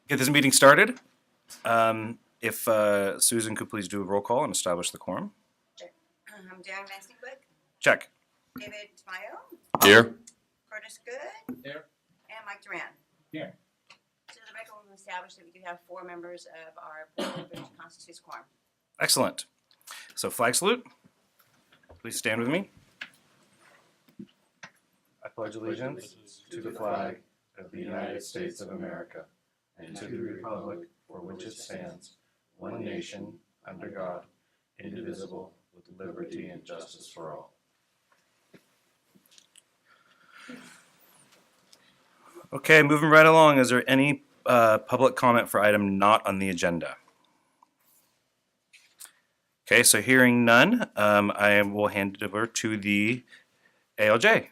Get this meeting started. If Susan could please do a roll call and establish the quorum. I'm Darren Van Sneakwick. Check. David Tamayo. Here. Curtis Good. Here. And Mike Duran. Here. So the record will establish that we do have 4 members of our board, which constitutes quorum. Excellent. So flag salute. Please stand with me. I pledge allegiance to the flag of the United States of America and to the republic for which it stands, one nation, under God, indivisible, with liberty and justice for all. Okay, moving right along. Is there any public comment for item not on the agenda? Okay, so hearing none, I will hand it over to the ALJ.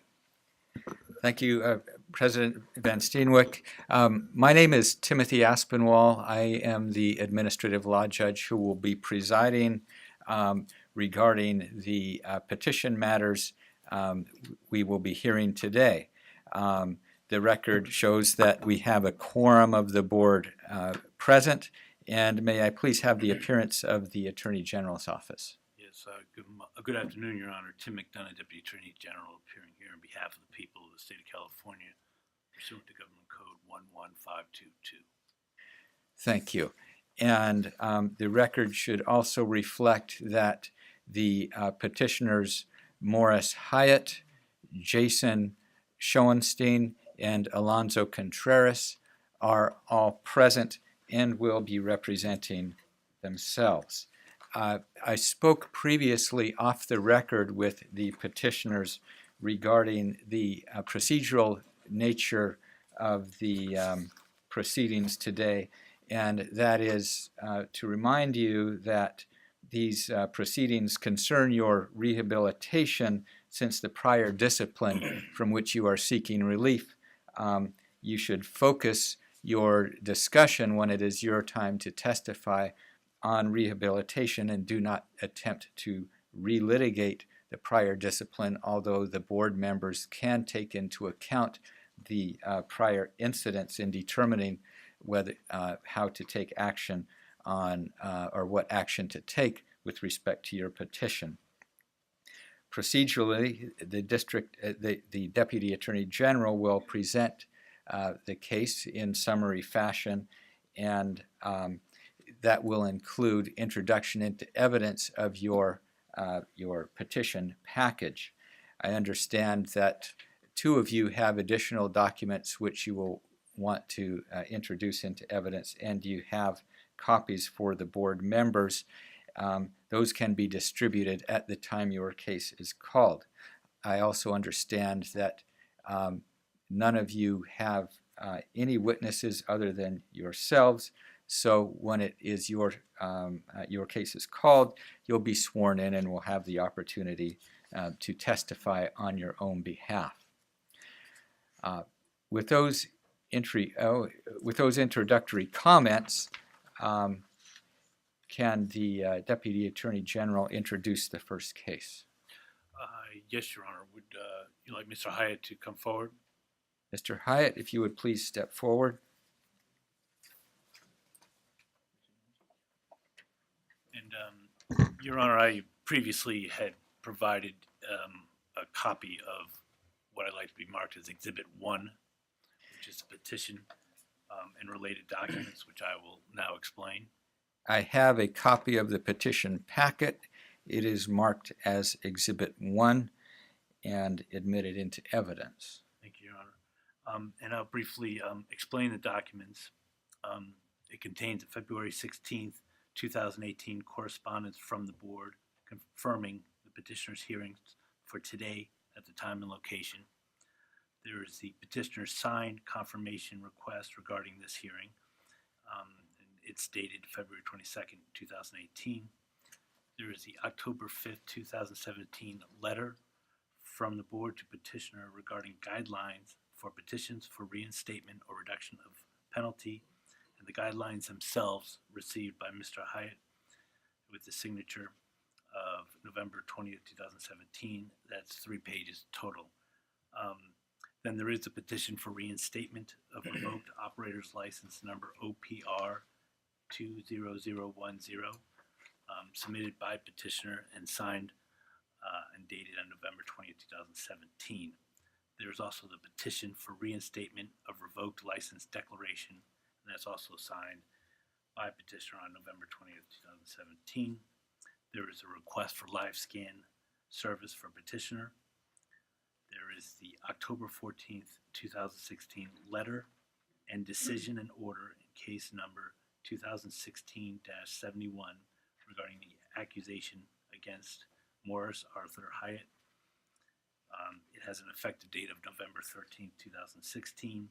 Thank you, President Van Steenwyck. My name is Timothy Aspinwall. I am the administrative law judge who will be presiding regarding the petition matters we will be hearing today. The record shows that we have a quorum of the board present, and may I please have the appearance of the Attorney General's office. Yes, good afternoon, Your Honor. Tim McDonough, Deputy Attorney General, appearing here on behalf of the people of the state of California, pursuant to Government Code 11522. Thank you. And the record should also reflect that the petitioners Morris Hyatt, Jason Schoenstein, and Alonzo Contreras are all present and will be representing themselves. I spoke previously off the record with the petitioners regarding the procedural nature of the proceedings today, and that is to remind you that these proceedings concern your rehabilitation since the prior discipline from which you are seeking relief. You should focus your discussion when it is your time to testify on rehabilitation and do not attempt to relitigate the prior discipline, although the board members can take into account the prior incidents in determining whether how to take action on or what action to take with respect to your petition. Procedurally, the Deputy Attorney General will present the case in summary fashion, and that will include introduction into evidence of your petition package. I understand that 2 of you have additional documents which you will want to introduce into evidence, and you have copies for the board members. Those can be distributed at the time your case is called. I also understand that none of you have any witnesses other than yourselves, so when it is your case is called, you'll be sworn in and will have the opportunity to testify on your own behalf. With those introductory comments, can the Deputy Attorney General introduce the first case? Yes, Your Honor. Would you like Mr. Hyatt to come forward? Mr. Hyatt, if you would please step forward. And Your Honor, I previously had provided a copy of what I'd like to be marked as Exhibit 1, which is the petition and related documents, which I will now explain. I have a copy of the petition packet. It is marked as Exhibit 1 and admitted into evidence. Thank you, Your Honor. And I'll briefly explain the documents. It contains a February 16th, 2018 correspondence from the board confirming the petitioner's hearings for today at the time and location. There is the petitioner's signed confirmation request regarding this hearing. It's dated February 22nd, 2018. There is the October 5th, 2017 letter from the board to petitioner regarding guidelines for petitions for reinstatement or reduction of penalty, and the guidelines themselves received by Mr. Hyatt with the signature of November 20th, 2017. That's 3 pages total. Then there is a petition for reinstatement of revoked operator's license number OPR 20010, submitted by petitioner and signed and dated on November 20th, 2017. There is also the petition for reinstatement of revoked license declaration, and that's also signed by petitioner on November 20th, 2017. There is a request for live scan service for petitioner. There is the October 14th, 2016 letter and decision and order in case number 2016-71 regarding the accusation against Morris Arthur Hyatt. It has an effective date of November 13th, 2016,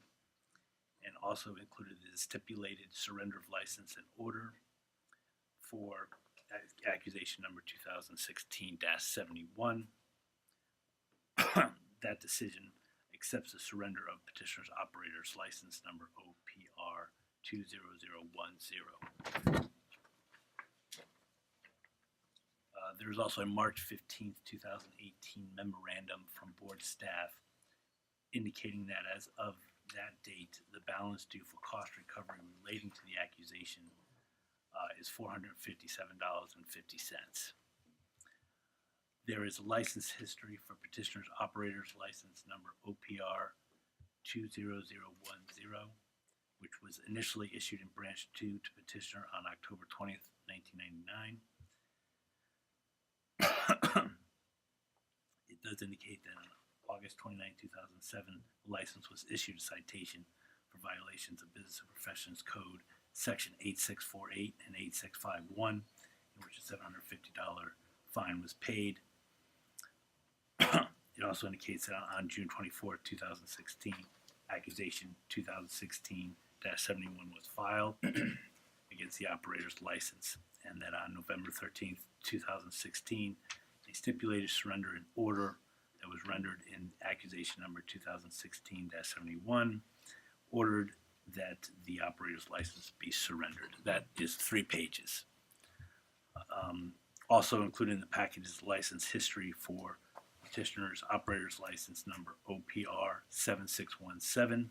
and also included the stipulated surrender of license and order for accusation number 2016-71. That decision accepts the surrender of petitioner's operator's license number OPR 20010. There is also a March 15th, 2018 memorandum from board staff indicating that as of that date, the balance due for cost recovery relating to the accusation is $457.50. There is a license history for petitioner's operator's license number OPR 20010, which was initially issued in branch 2 to petitioner on October 20th, 1999. It does indicate that on August 29, 2007, the license was issued a citation for violations of Business and Professions Code, Section 8648 and 8651, in which a $750 fine was paid. It also indicates that on June 24, 2016, accusation 2016-71 was filed against the operator's license, and that on November 13, 2016, a stipulated surrender in order that was rendered in accusation number 2016-71 ordered that the operator's license be surrendered. That is 3 pages. Also included in the package is license history for petitioner's operator's license number OPR 7617.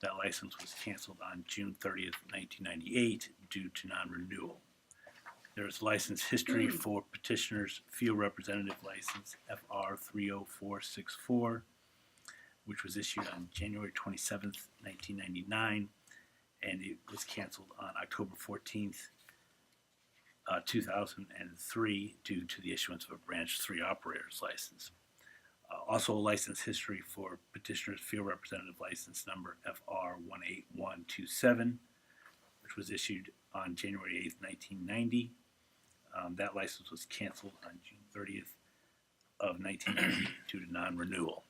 That license was canceled on June 30th, 1998 due to non-renewal. There is license history for petitioner's field representative license FR 30464, which was issued on January 27th, 1999, and it was canceled on October 14th, 2003 due to the issuance of a branch 3 operator's license. Also a license history for petitioner's field representative license number FR 18127, which was issued on January 8th, 1990. That license was canceled on June 30th of 1990 due to non-renewal.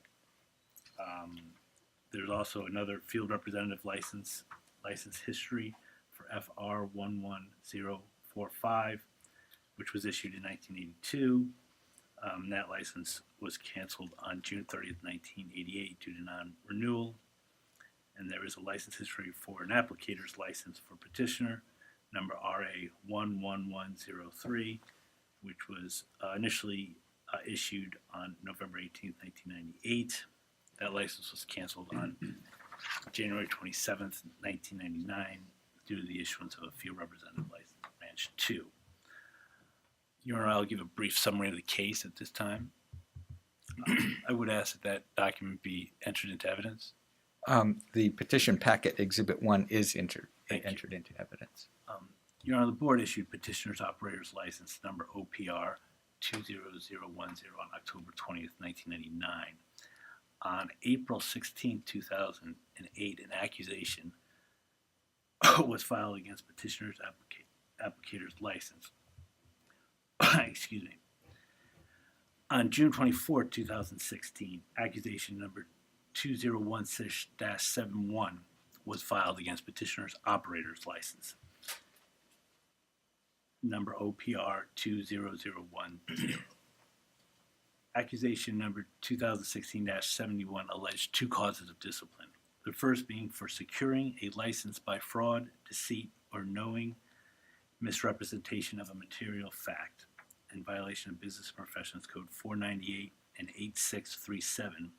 There's also another field representative license history for FR 11045, which was issued in 1982. That license was canceled on June 30th, 1988 due to non-renewal. And there is a license history for an applicator's license for petitioner, number RA 11103, which was initially issued on November 18th, 1998. That license was canceled on January 27th, 1999 due to the issuance of a field representative license, branch 2. Your Honor, I'll give a brief summary of the case at this time. I would ask that document be entered into evidence. The petition packet, Exhibit 1, is entered into evidence. Your Honor, the board issued petitioner's operator's license number OPR 20010 on October 20th, 1999. On April 16, 2008, an accusation was filed against petitioner's applicator's license. Excuse me. On June 24, 2016, accusation number 201-71 was filed against petitioner's operator's license, number OPR 20010. Accusation number 2016-71 alleged 2 causes of discipline. The first being for securing a license by fraud, deceit, or knowing misrepresentation of a material fact in violation of Business and Professions Code 498 and 8637,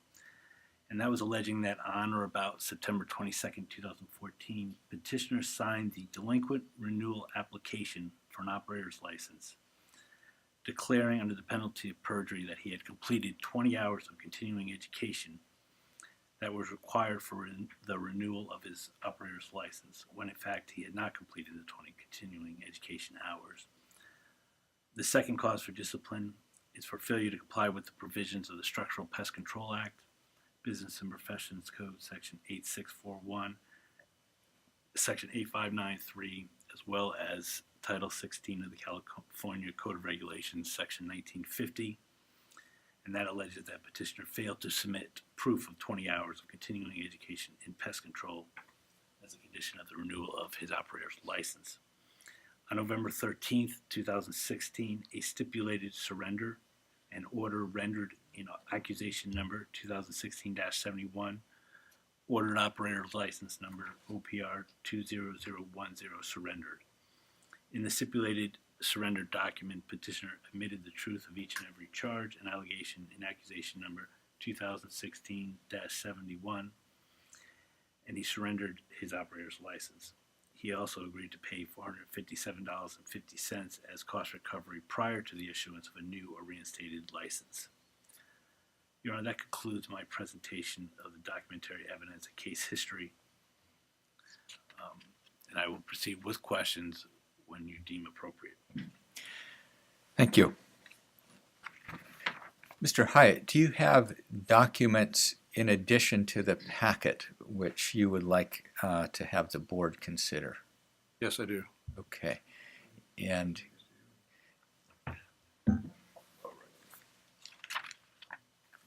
And that was alleging that on or about September 22nd, 2014, petitioner signed the delinquent renewal application for an operator's license, declaring under the penalty of perjury that he had completed 20 hours of continuing education that was required for the renewal of his operator's license, when in fact he had not completed the 20 continuing education hours. The second cause for discipline is for failure to comply with the provisions of the Structural Pest Control Act, Business and Professions Code, Section 8641, Section 8593, as well as Title 16 of the California Code of Regulations, Section 1950. And that alleges that petitioner failed to submit proof of 20 hours of continuing education in pest control as a condition of the renewal of his operator's license. On November 13th, 2016, a stipulated surrender and order rendered in accusation number 2016-71, ordered operator's license number OPR 20010 surrendered. In the stipulated surrender document, petitioner admitted the truth of each and every charge and allegation in accusation number 2016-71, and he surrendered his operator's license. He also agreed to pay $457.50 as cost recovery prior to the issuance of a new or reinstated license. Your Honor, that concludes my presentation of the documentary evidence and case history, and I will proceed with questions when you deem appropriate. Thank you. Mr. Hyatt, do you have documents in addition to the packet which you would like to have the board consider? Yes, I do. Okay. And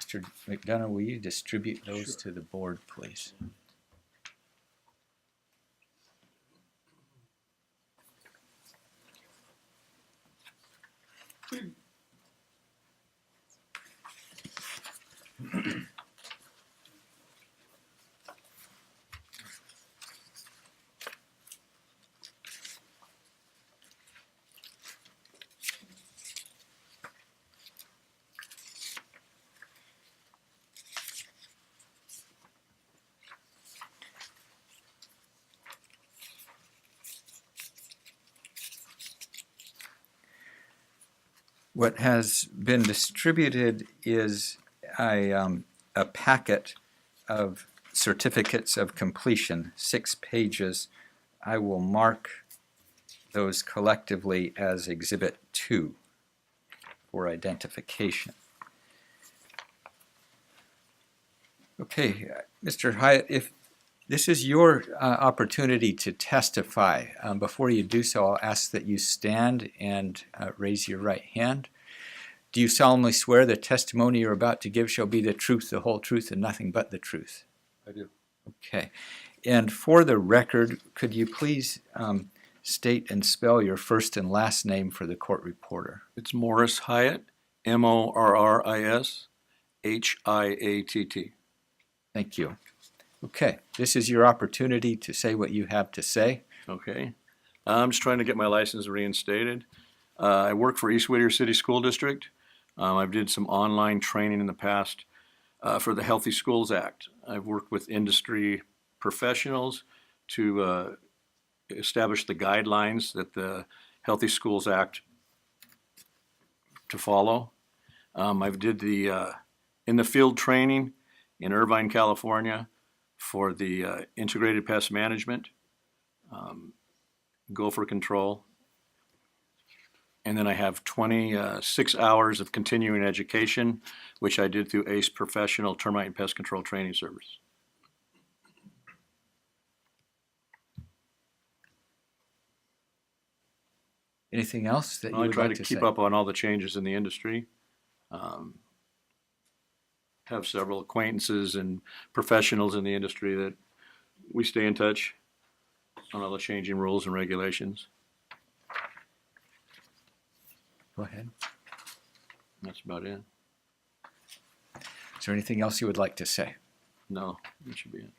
Mr. McDonough, will you distribute those to the board, please? What has been distributed is a packet of certificates of completion, 6 pages. I will mark those collectively as Exhibit 2 for identification. Okay, Mr. Hyatt, if this is your opportunity to testify. Before you do so, I'll ask that you stand and raise your right hand. Do you solemnly swear the testimony you're about to give shall be the truth, the whole truth, and nothing but the truth? I do. Okay. And for the record, could you please state and spell your first and last name for the court reporter? It's Morris Hyatt, Morris Hiatt. Thank you. Okay, this is your opportunity to say what you have to say. Okay. I'm just trying to get my license reinstated. I work for East Whittier City School District. I've did some online training in the past for the Healthy Schools Act. I've worked with industry professionals to establish the guidelines that the Healthy Schools Act to follow. I've did the in the field training in Irvine, California, for the integrated pest management, gopher control. And then I have 26 hours of continuing education, which I did through ACE Professional Termite and Pest Control Training Service. Anything else that you I would try like to to keep say? up on all the changes in the industry. Have several acquaintances and professionals in the industry that we stay in touch on all the changing rules and regulations. Go ahead. That's about it. Is there anything else you would like to say? No, that should be it.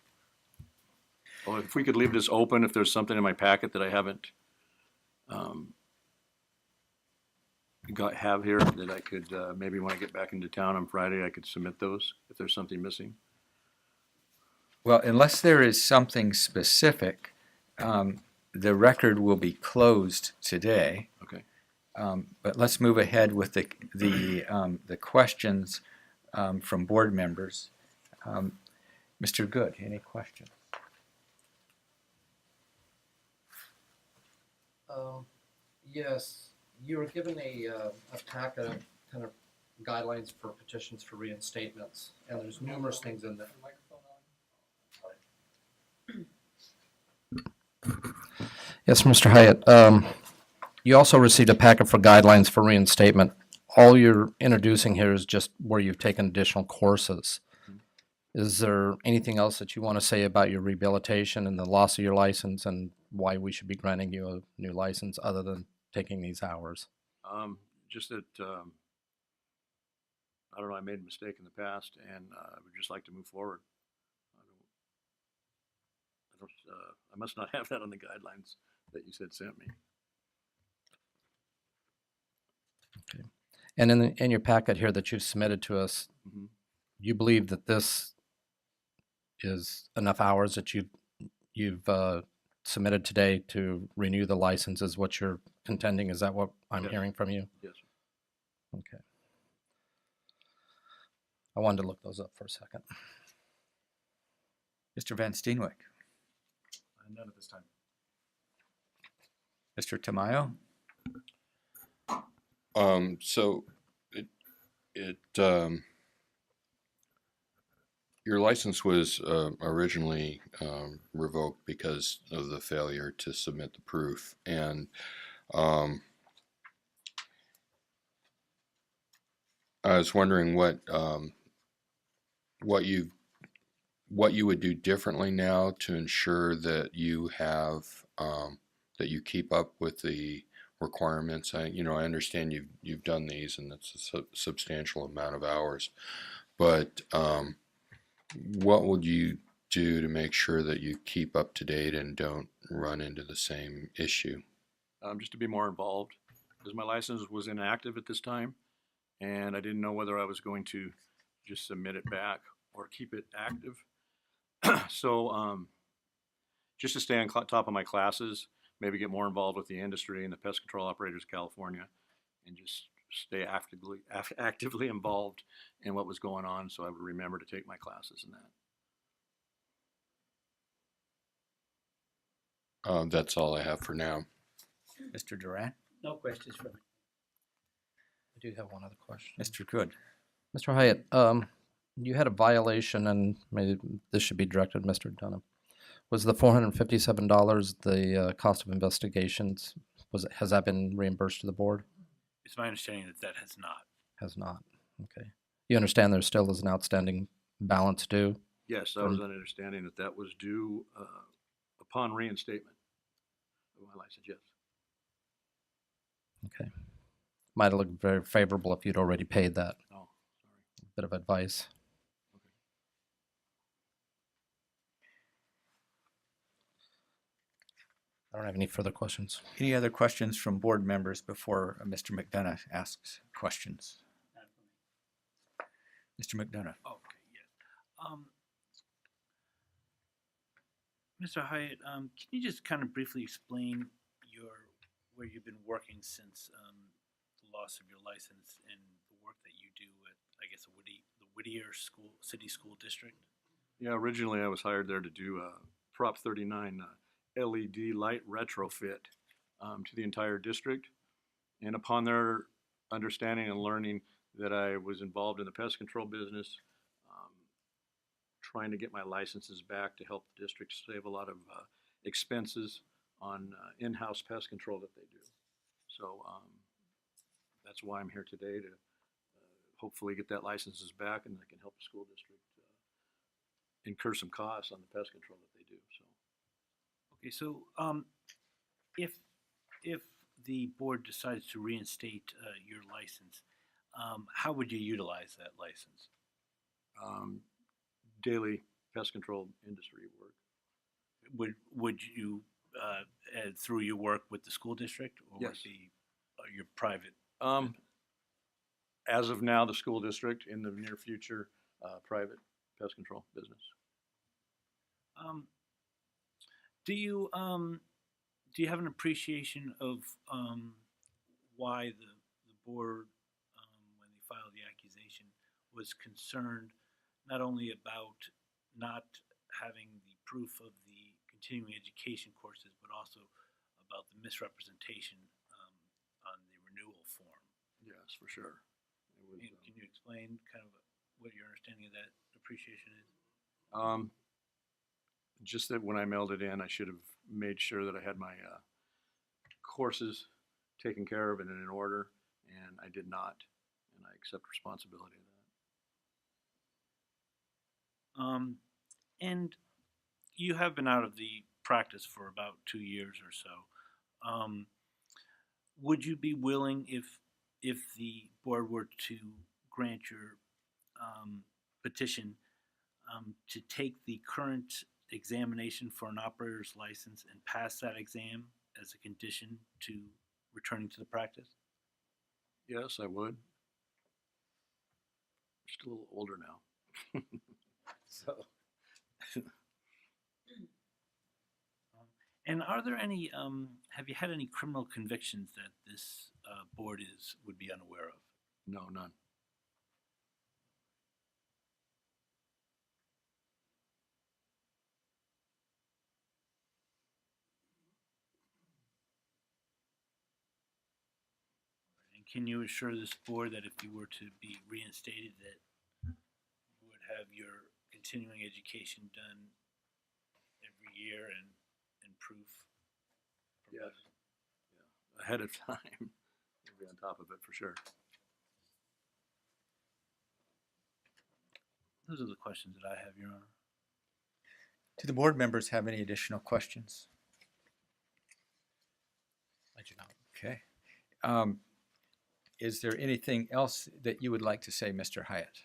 Well, if we could leave this open, if there's something in my packet that I haven't have here that I could maybe when I get back into town on Friday, I could submit those if there's something missing. Well, unless there is something specific, the record will be closed today. Okay. But let's move ahead with the questions from board members. Mr. Good, any questions? Yes, you were given a packet of kind of guidelines for petitions for reinstatements, and there's numerous things in there. Yes, Mr. Hyatt. You also received a packet for guidelines for reinstatement. All you're introducing here is just where you've taken additional courses. Is there anything else that you want to say about your rehabilitation and the loss of your license and why we should be granting you a new license other than taking these hours? Just that, I don't know, I made a mistake in the past, and I would just like to move forward. I must not have that on the guidelines that you said sent me. Okay. And in your packet here that you've submitted to us, Mm-hmm. you believe that this is enough hours that you've submitted today to renew the license is what you're contending? Is that what I'm Yes. hearing from you? Yes. Okay. I wanted to look those up for a second. Mr. Van Steenwyk, None at this time. Mr. Tamayo? So your license was originally revoked because of the failure to submit the proof, and I was wondering what you would do differently now to ensure that you have that you keep up with the requirements. I understand you've done these, and it's a substantial amount of hours, but what would you do to make sure that you keep up to date and don't run into the same issue? Just to be more involved, because my license was inactive at this time, and I didn't know whether I was going to just submit it back or keep it active. So just to stay on top of my classes, maybe get more involved with the industry and the Pest Control Operators of California, and just stay actively involved in what was going on, so I would remember to take my classes and that. That's all I have for now. Mr. Duran? No questions for me. I do have one other question. Mr. Good? Mr. Hyatt, you had a violation, and maybe this should be directed to Mr. Dunham. Was the $457 the cost of investigations? Has that been reimbursed to the board? It's my understanding that that has not. Has not. Okay. You understand there still is an outstanding balance due? Yes, I was under understanding that that was due upon reinstatement of my license, yes. Okay. Might have looked very favorable if you'd already paid that. Oh, sorry. Bit of advice. I don't have any further questions. Any other questions from board members before Mr. McDonough asks questions? Mr. McDonough? Okay, yeah. Mr. Hyatt, can you just kind of briefly explain where you've been working since the loss of your license and the work that you do at, I guess, the Whittier City School District? Yeah, originally I was hired there to do Prop 39 LED light retrofit to the entire district. And upon their understanding and learning that I was involved in the pest control business, trying to get my licenses back to help the district save a lot of expenses on in-house pest control that they do. So that's why I'm here today, to hopefully get that licenses back, and I can help the school district incur some costs on the pest control that they do. So. Okay, so if the board decides to reinstate your license, how would you utilize that license? Daily pest control industry work. Would you through your work with the school district, or Yes. would it be your private? As of now, the school district. In the near future, private pest control business. Do you have an appreciation of why the board, when they filed the accusation, was concerned not only about not having the proof of the continuing education courses, but also about the misrepresentation on the renewal form? Yes, for sure. It was, Can you explain kind of what your understanding of that appreciation is? just that when I mailed it in, I should have made sure that I had my courses taken care of and in order, and I did not, and I accept responsibility of that. And you have been out of the practice for about 2 years or so. Would you be willing, if the board were to grant your petition, to take the current examination for an operator's license and pass that exam as a condition to returning to the practice? Yes, I would. Just a little older now. So. And are there any, have you had any criminal convictions that this board would be unaware of? No, none. And can you assure this board that if you were to be reinstated, that you would have your continuing education done every year and proof? Yes. Yeah. Ahead of time. We'll be on top of it for sure. Those are the questions that I have, Your Honor. Do the board members have any additional questions? I do not. Okay. Is there anything else that you would like to say, Mr. Hyatt?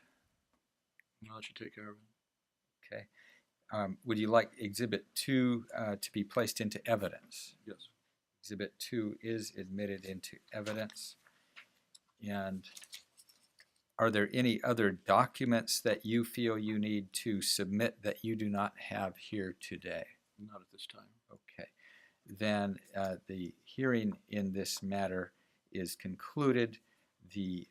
I'll let you take care of it. Okay. Would you like Exhibit 2 to be placed into evidence? Yes. Exhibit 2 is admitted into evidence. And are there any other documents that you feel you need to submit that you do not have here today? Not at this time. Okay. Then the hearing in this matter is concluded. The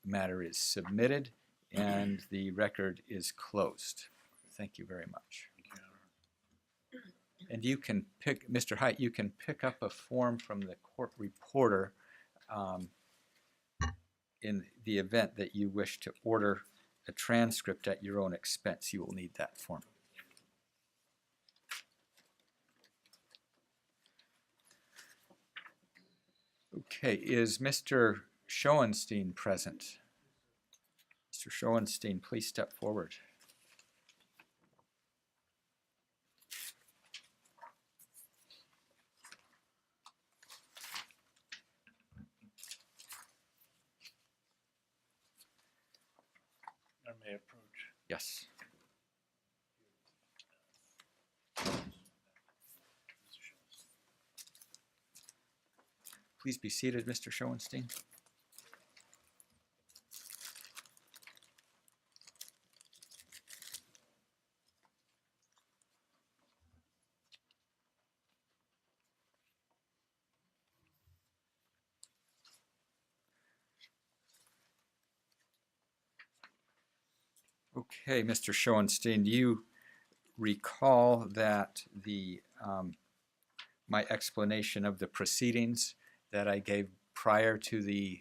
matter is submitted and the record is closed. Thank you very much. And you can pick, Mr. Haidt, you can pick up a form from the court reporter in the event that you wish to order a transcript at your own expense. You will need that form. Okay, is Mr. Schoenstein present? Mr. Schoenstein, please step forward. I may approach. Yes. Please be seated, Mr. Schoenstein. Okay, Mr. Schoenstein, do you recall that the my explanation of the proceedings that I gave prior to the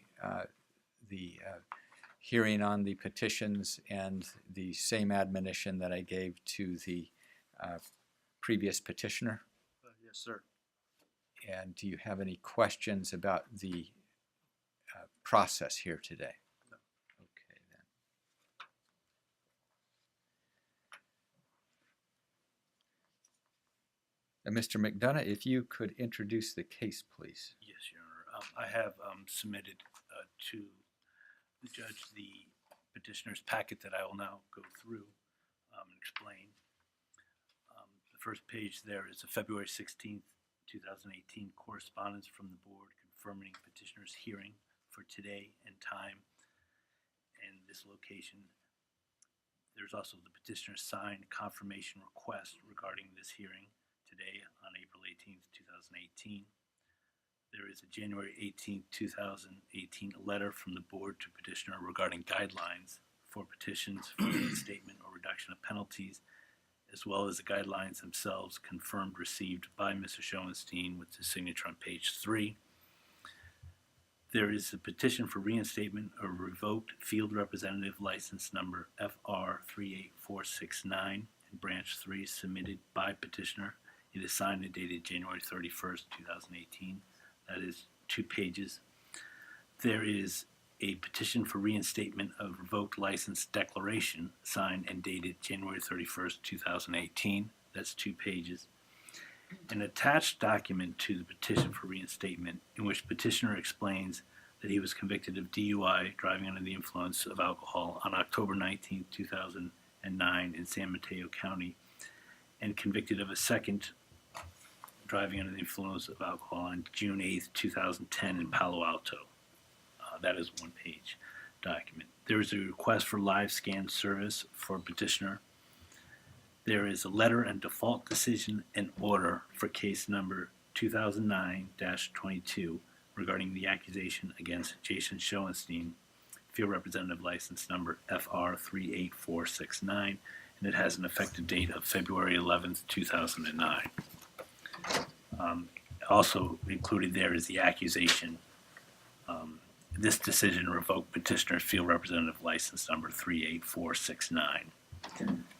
hearing on the petitions and the same admonition that I gave to the previous petitioner? Yes, sir. And do you have any questions about the process here today? No. Okay, then. And Mr. McDonough, if you could introduce the case, please. Yes, Your Honor. I have submitted to the judge the petitioner's packet that I will now go through and explain. The first page there is a February 16th, 2018 correspondence from the board confirming petitioner's hearing for today and time and this location. There's also the petitioner signed confirmation request regarding this hearing today on April 18th, 2018. There is a January 18th, 2018 letter from the board to petitioner regarding guidelines for petitions for reinstatement or reduction of penalties, as well as the guidelines themselves confirmed received by Mr. Schoenstein with his signature on page 3. There is a petition for reinstatement of revoked field representative license number FR 38469 in branch 3 submitted by petitioner. It is signed and dated January 31st, 2018. That is 2 pages. There is a petition for reinstatement of revoked license declaration signed and dated January 31st, 2018. That's 2 pages. An attached document to the petition for reinstatement in which petitioner explains that he was convicted of DUI, driving under the influence of alcohol, on October 19, 2009 in San Mateo County, and convicted of a second driving under the influence of alcohol on June 8, 2010 in Palo Alto. That is a 1-page document. There is a request for live scan service for petitioner. There is a letter and default decision and order for case number 2009-22 regarding the accusation against Jason Schoenstein, field representative license number FR 38469, and it has an effective date of February 11th, 2009. Also included there is the accusation. This decision revoked petitioner's field representative license number 38469.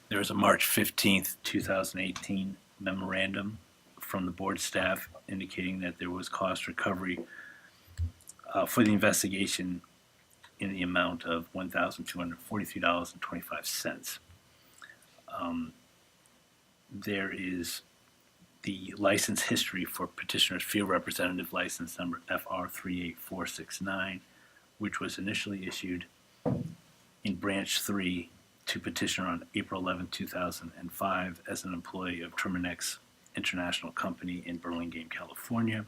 There is a March 15th, 2018 memorandum from the board staff indicating that there was cost recovery for the investigation in the amount of $1,243.25. There is the license history for petitioner's field representative license number FR 38469, which was initially issued in branch 3 to petitioner on April 11, 2005 as an employee of Terminex International Company in Burlingame, California.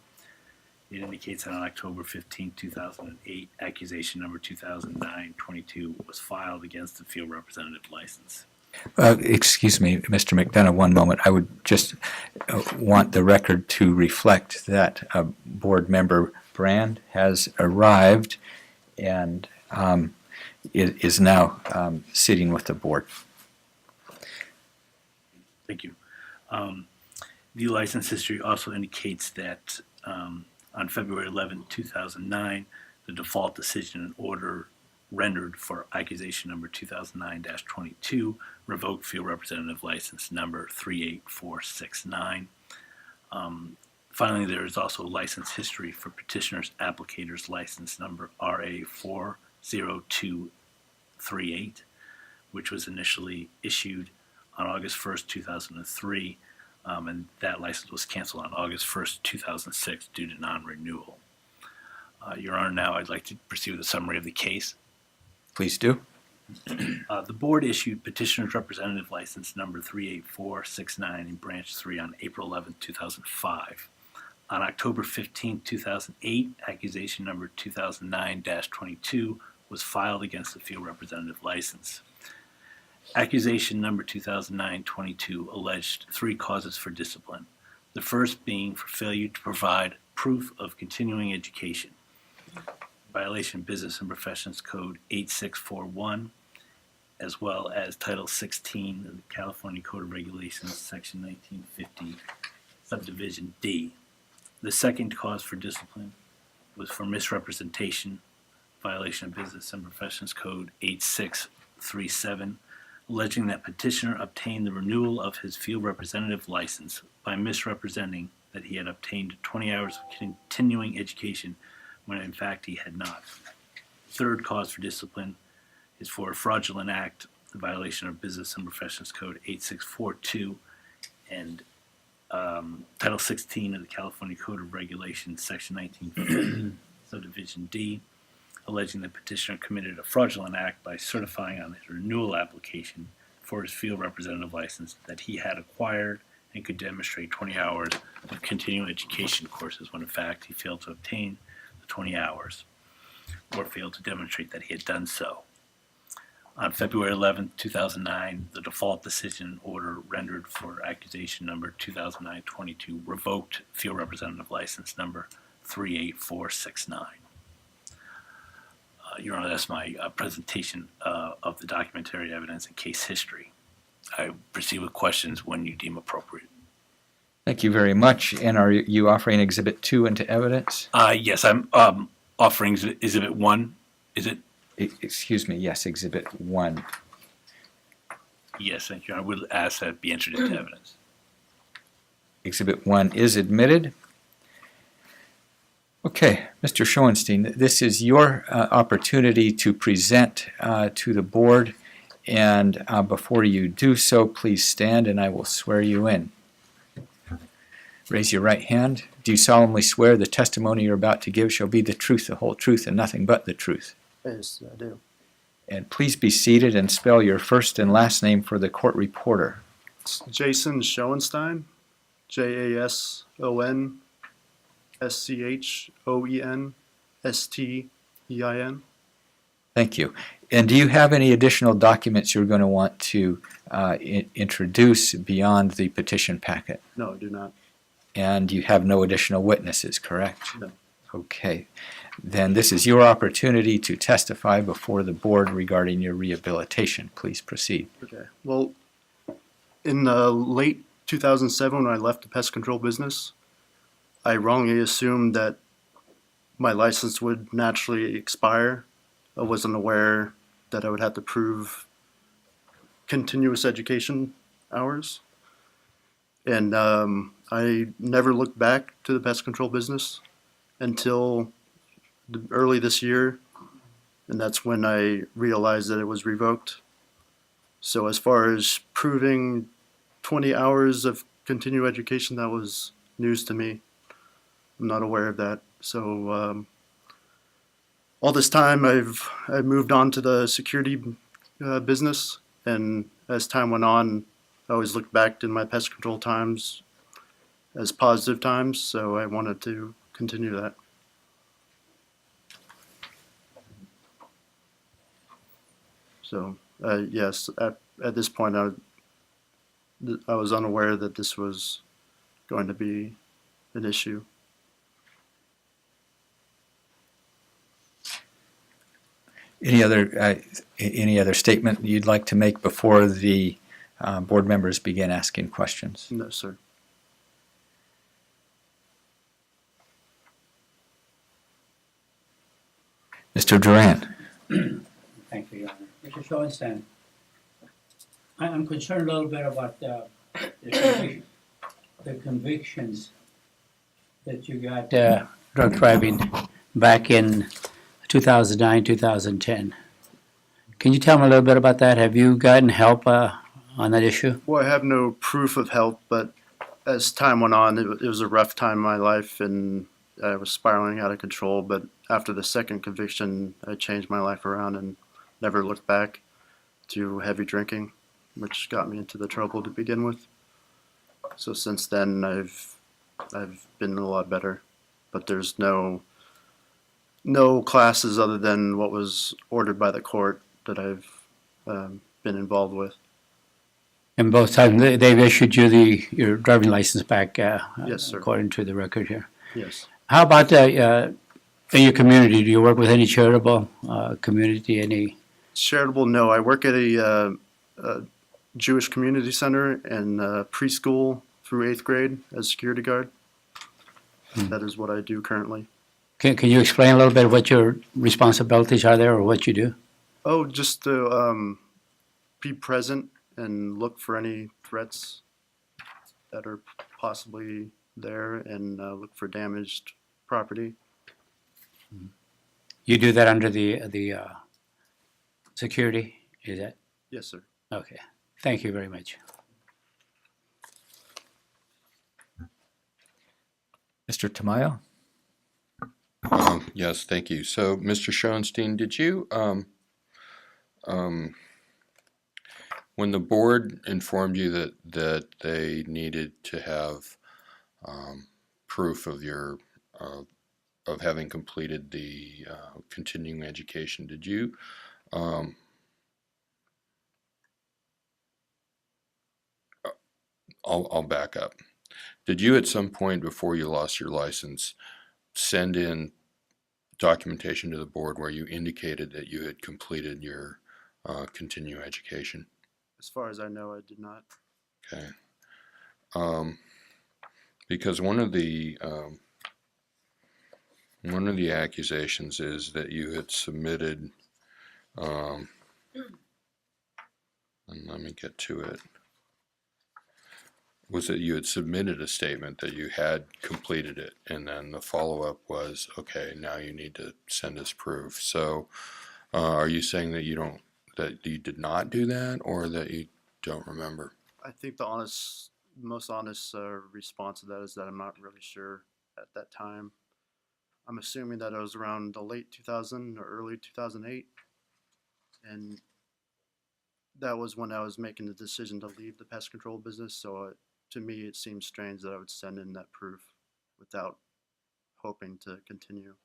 It indicates that on October 15, 2008, accusation number 2009-22 was filed against the field representative license. Excuse me, Mr. McDonough, one moment. I would just want the record to reflect that board member Brand has arrived and is now sitting with the board. Thank you. The license history also indicates that on February 11, 2009, the default decision and order rendered for accusation number 2009-22 revoked field representative license number 38469. Finally, there is also license history for petitioner's applicator's license number RA40238, which was initially issued on August 1st, 2003, and that license was canceled on August 1st, 2006 due to non-renewal. Your Honor, now I'd like to pursue the summary of the case. Please do. The board issued petitioner's representative license number 38469 in branch 3 on April 11, 2005. On October 15, 2008, accusation number 2009-22 was filed against the field representative license. Accusation number 2009-22 alleged 3 causes for discipline, the first being for failure to provide proof of continuing education, violation of Business and Professions Code 8641, as well as Title 16 of the California Code of Regulations, Section 1950, Subdivision D. The second cause for discipline was for misrepresentation, violation of Business and Professions Code 8637, alleging that petitioner obtained the renewal of his field representative license by misrepresenting that he had obtained 20 hours of continuing education when in fact he had not. Third cause for discipline is for a fraudulent act, a violation of Business and Professions Code 8642 and Title 16 of the California Code of Regulations, Section 1950, Subdivision D, alleging the petitioner committed a fraudulent act by certifying on his renewal application for his field representative license that he had acquired and could demonstrate 20 hours of continuing education courses when in fact he failed to obtain 20 hours or failed to demonstrate that he had done so. on February 11th, 2009, the default decision order rendered for accusation number 2009-22 revoked field representative license number 38469. Your Honor, that's my presentation of the documentary evidence and case history. I proceed with questions when you deem appropriate. Thank you very much. And are you offering Exhibit 2 into evidence? Yes, I'm offering Exhibit 1. Is it? Excuse me, yes, Exhibit 1. Yes, thank you. I will ask that it be entered into evidence. Exhibit 1 is admitted. Okay, Mr. Schoenstein, this is your opportunity to present to the board, and before you do so, please stand and I will swear you in. Raise your right hand. Do you solemnly swear the testimony you're about to give shall be the truth, the whole truth, and nothing but the truth? Yes, I do. And please be seated and spell your first and last name for the court reporter. It's Jason Schoenstein, JASONSCHOENSTEIN. Thank you. And do you have any additional documents you're going to want to introduce beyond the petition packet? No, I do not. And you have no additional witnesses, correct? No. Okay. Then this is your opportunity to testify before the board regarding your rehabilitation. Please proceed. Okay. Well, in late 2007, when I left the pest control business, I wrongly assumed that my license would naturally expire. I wasn't aware that I would have to prove continuous education hours. And I never looked back to the pest control business until early this year, and that's when I realized that it was revoked. So as far as proving 20 hours of continuing education, that was news to me. I'm not aware of that. So all this time I've moved on to the security business, and as time went on, I always looked back in my pest control times as positive times, so I wanted to continue that. So yes, at this point I was unaware that this was going to be an issue. Any other statement you'd like to make before the board members begin asking questions? No, sir. Mr. Durant. Thank you, Your Honor. Mr. Schoenstein, I'm concerned a little bit about the convictions that you got drunk driving back in 2009, 2010. Can you tell me a little bit about that? Have you gotten help on that issue? Well, I have no proof of help, but as time went on, it was a rough time in my life, and I was spiraling out of control. But after the second conviction, I changed my life around and never looked back to heavy drinking, which got me into the trouble to begin with. So since then, I've been a lot better. But there's no classes other than what was ordered by the court that I've been involved with. And both times they've issued you your driving license back, Yes, sir. according to the record here. Yes. How about in your community? Do you work with any charitable community? Any? Charitable, no. I work at a Jewish community center and preschool through 8th grade as security guard. That is what I do currently. Can you explain a little bit what your responsibilities are there or what you do? Oh, just to be present and look for any threats that are possibly there and look for damaged property. You do that under the security, is that? Yes, sir. Okay. Thank you very much. Mr. Tamayo? Yes, thank you. So, Mr. Schoenstein, did you, when the board informed you that they needed to have proof of your of having completed the continuing education, did you I'll back up. Did you at some point before you lost your license send in documentation to the board where you indicated that you had completed your continuing education? As far as I know, I did not. Okay. Because one of the accusations is that you had submitted, and let me get to it, was that you had submitted a statement that you had completed it, and then the follow-up was, okay, now you need to send us proof. So are you saying that that you did not do that, or that you don't remember? I think the most honest response to that is that I'm not really sure at that time. I'm assuming that it was around the late 2000 or early 2008, and that was when I was making the decision to leave the pest control business. So to me, it seems strange that I would send in that proof without hoping to continue.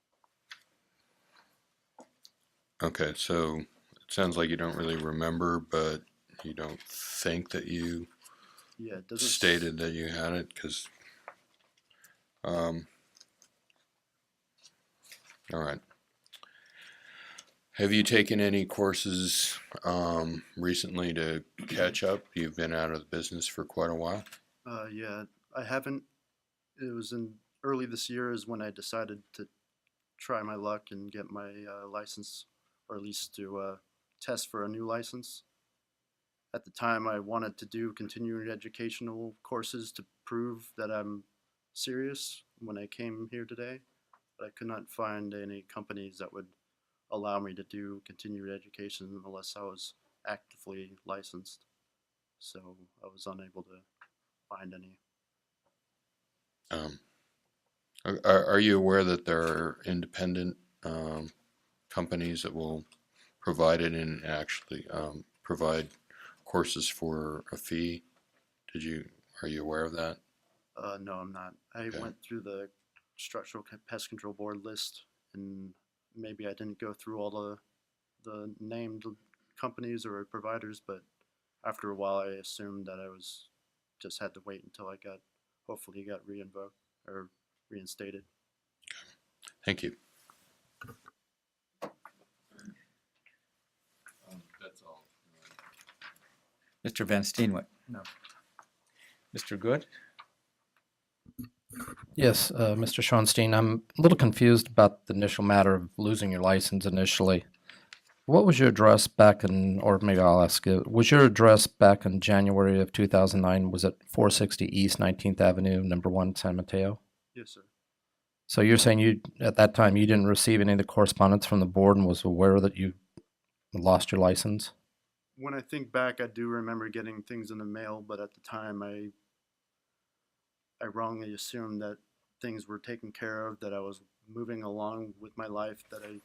Okay, so it sounds like you don't really remember, but you don't think that you It doesn't stated that you had it, because all right. Have you taken any courses recently to catch up? You've been out of the business for quite a while. Yeah, I haven't. It was in early this year is when I decided to try my luck and get my license, or at least to test for a new license. At the time, I wanted to do continuing educational courses to prove that I'm serious when I came here today, but I could not find any companies that would allow me to do continuing education unless I was actively licensed. So I was unable to find any. Are you aware that there are independent companies that will provide it and actually provide courses for a fee? Are you aware of that? No, I'm not. I Okay. went through the structural pest control board list, and maybe I didn't go through all the named companies or providers, but after a while I assumed that I was just had to wait until I hopefully got reinvoked or reinstated. Thank you. That's all. Mr. Van Steenwyk? No. Mr. Good? Yes, Mr. Schoenstein, I'm a little confused about the initial matter of losing your license initially. What was your address back in, or maybe I'll ask you, was your address back in January of 2009, was it 460 East 19th Avenue, number 1, San Mateo? Yes, sir. So you're saying at that time, you didn't receive any of the correspondence from the board and was aware that you lost your license? When I think back, I do remember getting things in the mail, but at the time I wrongly assumed that things were taken care of, that I was moving along with my life, that I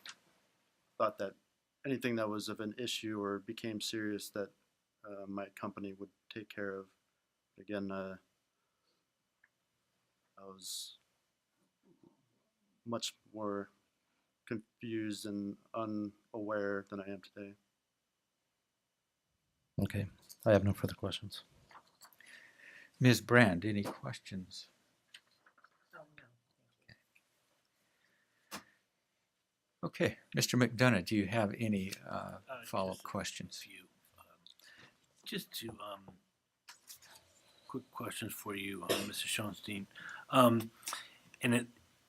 thought that anything that was of an issue or became serious that my company would take care of. Again, I was much more confused and unaware than I am today. Okay, I have no further questions. Ms. Brand, any questions? Oh, no. Okay, Mr. McDonough, do you have any follow-up Just a questions? few. Just to quick questions for you, Mr. Schoenstein.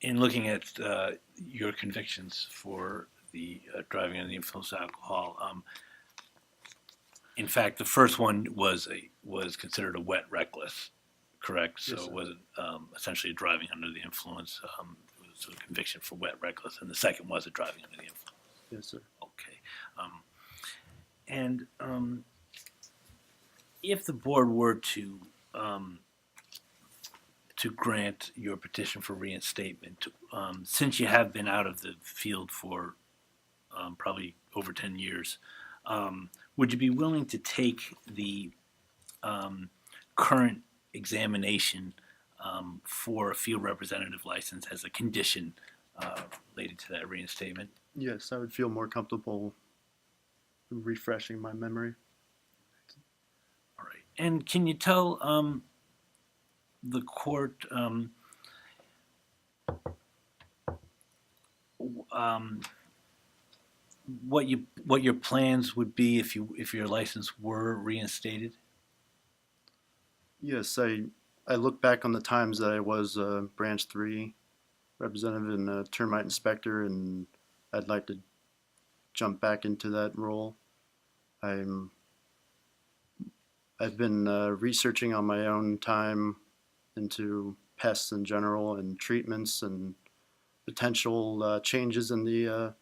In looking at your convictions for the driving under the influence of alcohol, in fact, the first one was considered a wet reckless, correct? Yes, So sir. it wasn't essentially driving under the influence. It was a conviction for wet reckless, and the second was a driving under the influence. Yes, sir. Okay. If the board were to grant your petition for reinstatement, since you have been out of the field for probably over 10 years, would you be willing to take the current examination for a field representative license as a condition related to that reinstatement? Yes, I would feel more comfortable refreshing my memory. All right. And can you tell the court what your plans would be if your license were reinstated? Yes, I look back on the times that I was a Branch 3 representative and a termite inspector, and I'd like to jump back into that role. I've been researching on my own time into pests in general and treatments and potential changes in the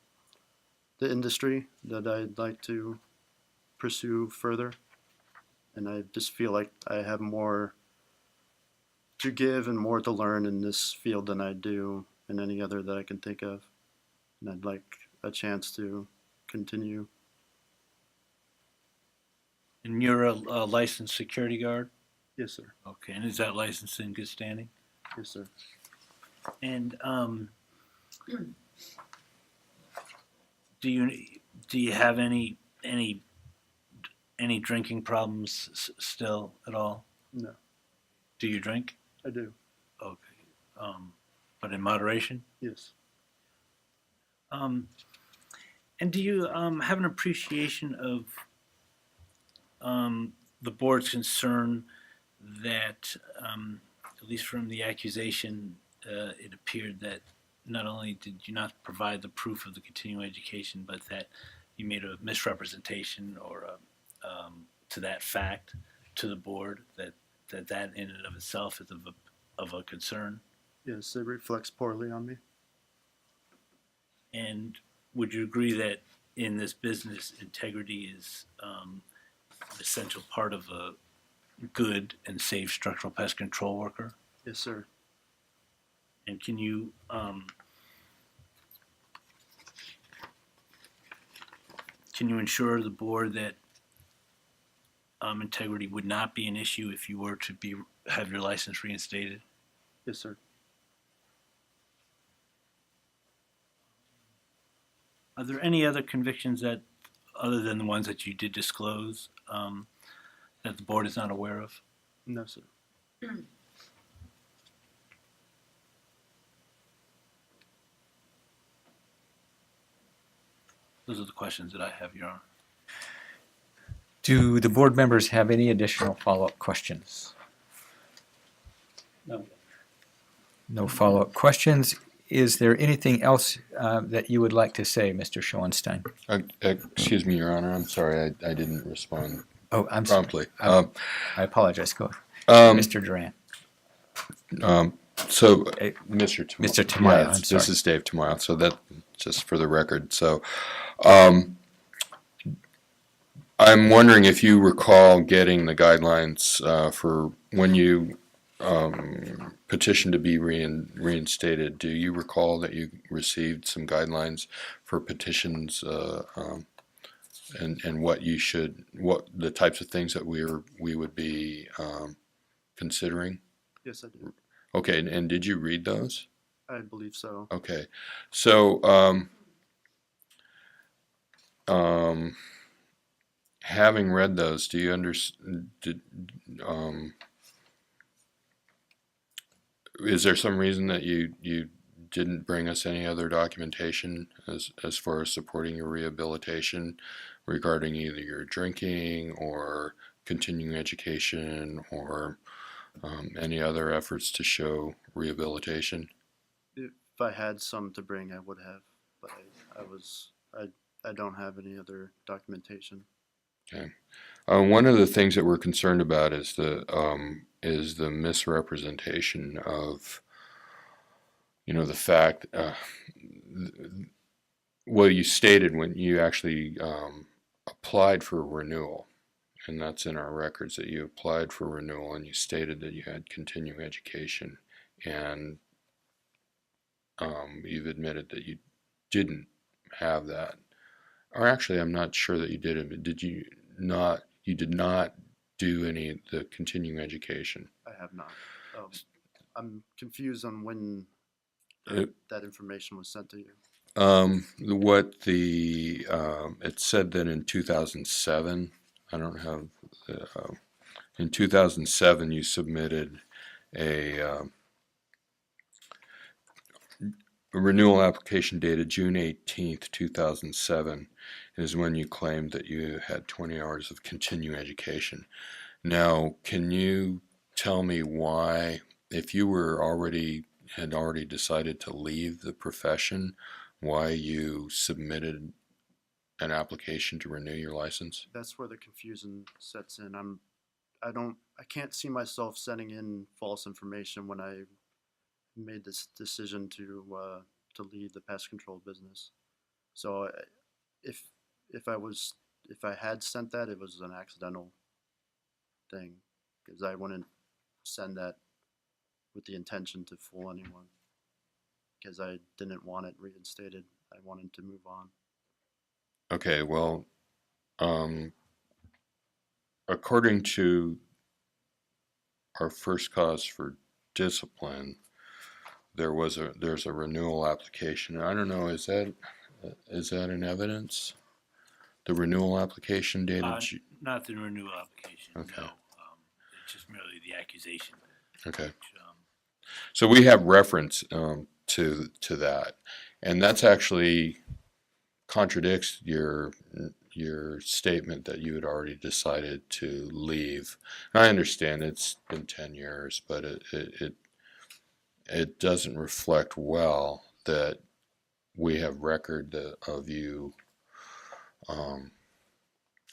industry that I'd like to pursue further. And I just feel like I have more to give and more to learn in this field than I do in any other that I can think of. And I'd like a chance to continue. And you're a licensed security guard? Yes, sir. Okay, and is that license in good standing? Yes, sir. And do you have any drinking problems still at all? No, Do you drink? I do. Okay, but in moderation. Yes. And do you have an appreciation of the board's concern that, at least from the accusation, it appeared that not only did you not provide the proof of the continuing education, but that you made a misrepresentation or to that fact to the board, that in and of itself is of a concern? Yes, it reflects poorly on me. And would you agree that in this business, integrity is an essential part of a good and safe structural pest control worker? Yes, sir. And can you ensure the board that integrity would not be an issue if you were to have your license reinstated? Yes, sir. Are there any other convictions that, other than the ones that you did disclose, that the board is not aware of? No, sir. Those are the questions that I have, Your Honor. Do the board members have any additional follow-up questions? No. No follow-up questions. Is there anything else that you would like to say, Mr. Schoenstein? Excuse me, Your Honor. I'm sorry, I didn't respond Oh, I'm sorry. promptly. I apologize. Go ahead. Mr. Duran. So, Eh, Mr. Tamayo. Mr. Tamayo, I'm This sorry. is Dave Tamayo. So that, just for the record. So, I'm wondering if you recall getting the guidelines for when you petitioned to be reinstated. Do you recall that you received some guidelines for petitions and what the types of things that we would be considering? Yes, I do. Okay, and did you read those? I believe so. Okay, so having read those, do you understand? Is there some reason that you didn't bring us any other documentation as far as supporting your rehabilitation regarding either your drinking or continuing education or any other efforts to show rehabilitation? If I had some to bring, I would have, but I don't have any other documentation. Okay. One of the things that we're concerned about is the misrepresentation of, the fact, well, you stated when you actually applied for renewal, and that's in our records, that you applied for renewal and you stated that you had continuing education, and you've admitted that you didn't have that. Or actually, I'm not sure that you did it, but did you not? You did not do any of the continuing education. I have not. I'm confused on when that information was sent to you. It said that in 2007, I don't have, in 2007 you submitted a renewal application dated June 18th, 2007 is when you claimed that you had 20 hours of continuing education. Now, can you tell me why, if you had already decided to leave the profession, why you submitted an application to renew your license? That's where the confusion sets in. I can't see myself sending in false information when I made this decision to leave the pest control business. So if I had sent that, it was an accidental thing, because I wouldn't send that with the intention to fool anyone, because I didn't want it reinstated. I wanted to move on. Okay, well, according to our first cause for discipline, there's a renewal application. I don't know, is that in evidence? The renewal application dated Not the renewal application. Okay. No. It's just merely the accusation. okay. Which, So we have reference to that, and that's actually contradicts your statement that you had already decided to leave. I understand it's been 10 years, but it doesn't reflect well that we have record of you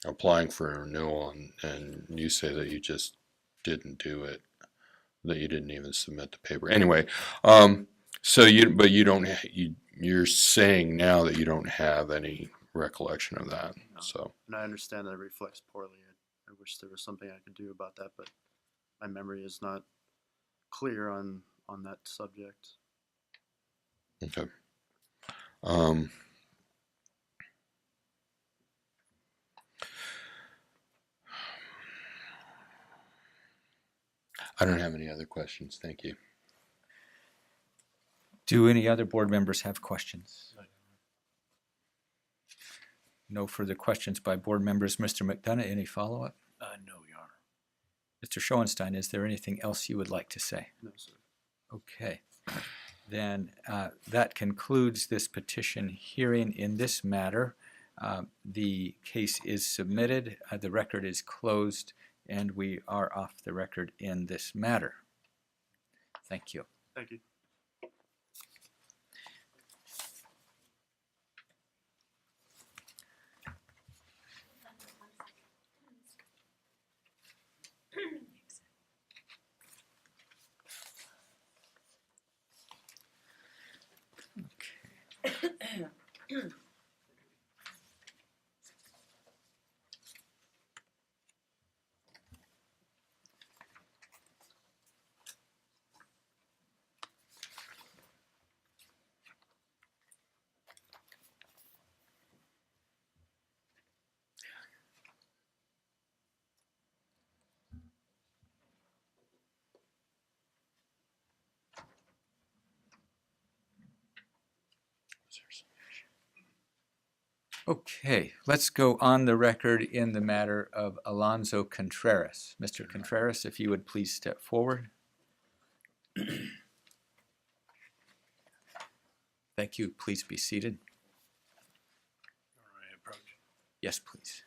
applying for a renewal, and you say that you just didn't do it, that you didn't even submit the paper. Anyway, so you're saying now that you don't have any recollection of that. No. So And I understand that it reflects poorly. I wish there was something I could do about that, but my memory is not clear on that subject. okay. I don't have any other questions. Thank you. Do any other board members have questions? No further questions by board members. Mr. McDonough, any follow-up? no, Your Honor. Mr. Schoenstein, is there anything else you would like to say? No, sir. Okay. Then that concludes this petition hearing in this matter. The case is submitted, the record is closed, and we are off the record in this matter. Thank you. Thank you. Okay, let's go on the record in the matter of Alonzo Contreras. Mr. Contreras, if you would please step forward. Thank you. Please be seated. Your Honor, I approach. Yes, please.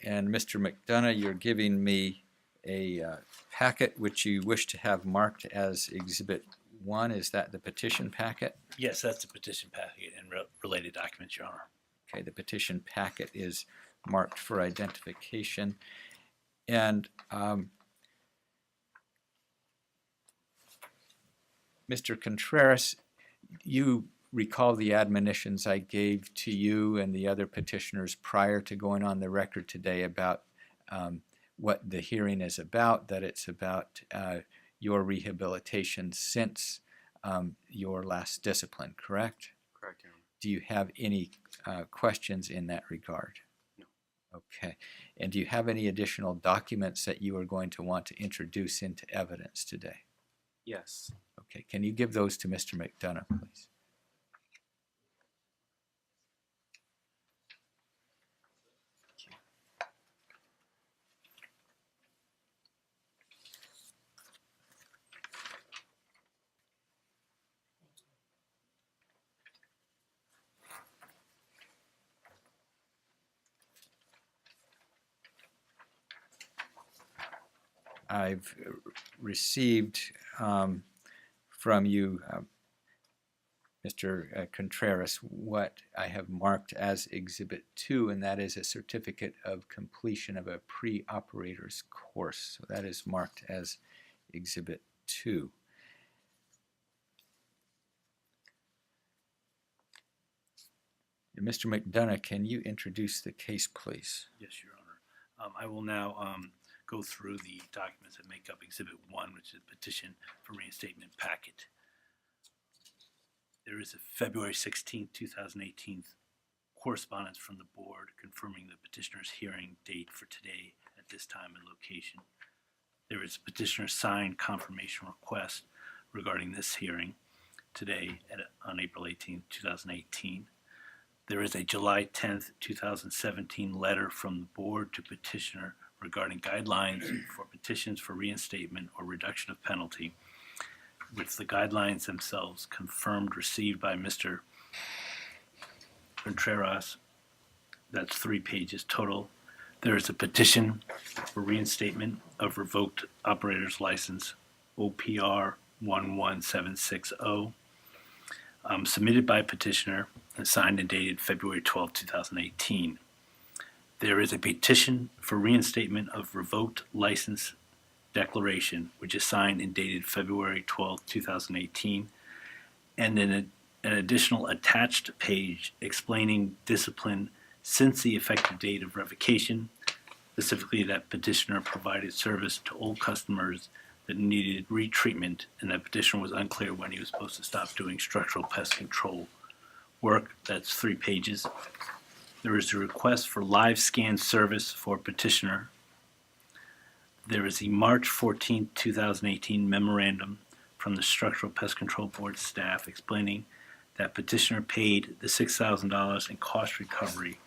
And Mr. McDonough, you're giving me a packet which you wish to have marked as Exhibit 1. Is that the petition packet? Yes, that's the petition packet and related documents, Your Honor. Okay, the petition packet is marked for identification. And Mr. Contreras, you recall the admonitions I gave to you and the other petitioners prior to going on the record today about what the hearing is about, that it's about your rehabilitation since your last discipline, correct? Correct, Your Honor. Do you have any questions in that regard? No. Okay. And do you have any additional documents that you are going to want to introduce into evidence today? Yes. Okay. Can you give those to Mr. McDonough, please? I've received from you, Mr. Contreras, what I have marked as Exhibit 2, and that is a certificate of completion of a pre-operator's course. So that is marked as Exhibit 2. And Mr. McDonough, can you introduce the case, please? Yes, Your Honor. I will now go through the documents that make up Exhibit 1, which is Petition for Reinstatement Packet. There is a February 16, 2018 correspondence from the board confirming the petitioner's hearing date for today at this time and location. There is a petitioner's signed confirmation request regarding this hearing today on April 18, 2018. There is a July 10, 2017 letter from the board to petitioner regarding guidelines for petitions for reinstatement or reduction of penalty, which the guidelines themselves confirmed received by Mr. Contreras. That's 3 pages total. There is a petition for reinstatement of revoked operator's license, OPR 11760, submitted by petitioner and signed and dated February 12, 2018. There is a petition for reinstatement of revoked license declaration, which is signed and dated February 12, 2018, and then an additional attached page explaining discipline since the effective date of revocation, specifically that petitioner provided service to old customers that needed retreatment and that petitioner was unclear when he was supposed to stop doing structural pest control work. That's 3 pages. There is a request for live scan service for petitioner. There is a March 14, 2018 memorandum from the Structural Pest Control Board staff explaining that petitioner paid the $6,000 in cost recovery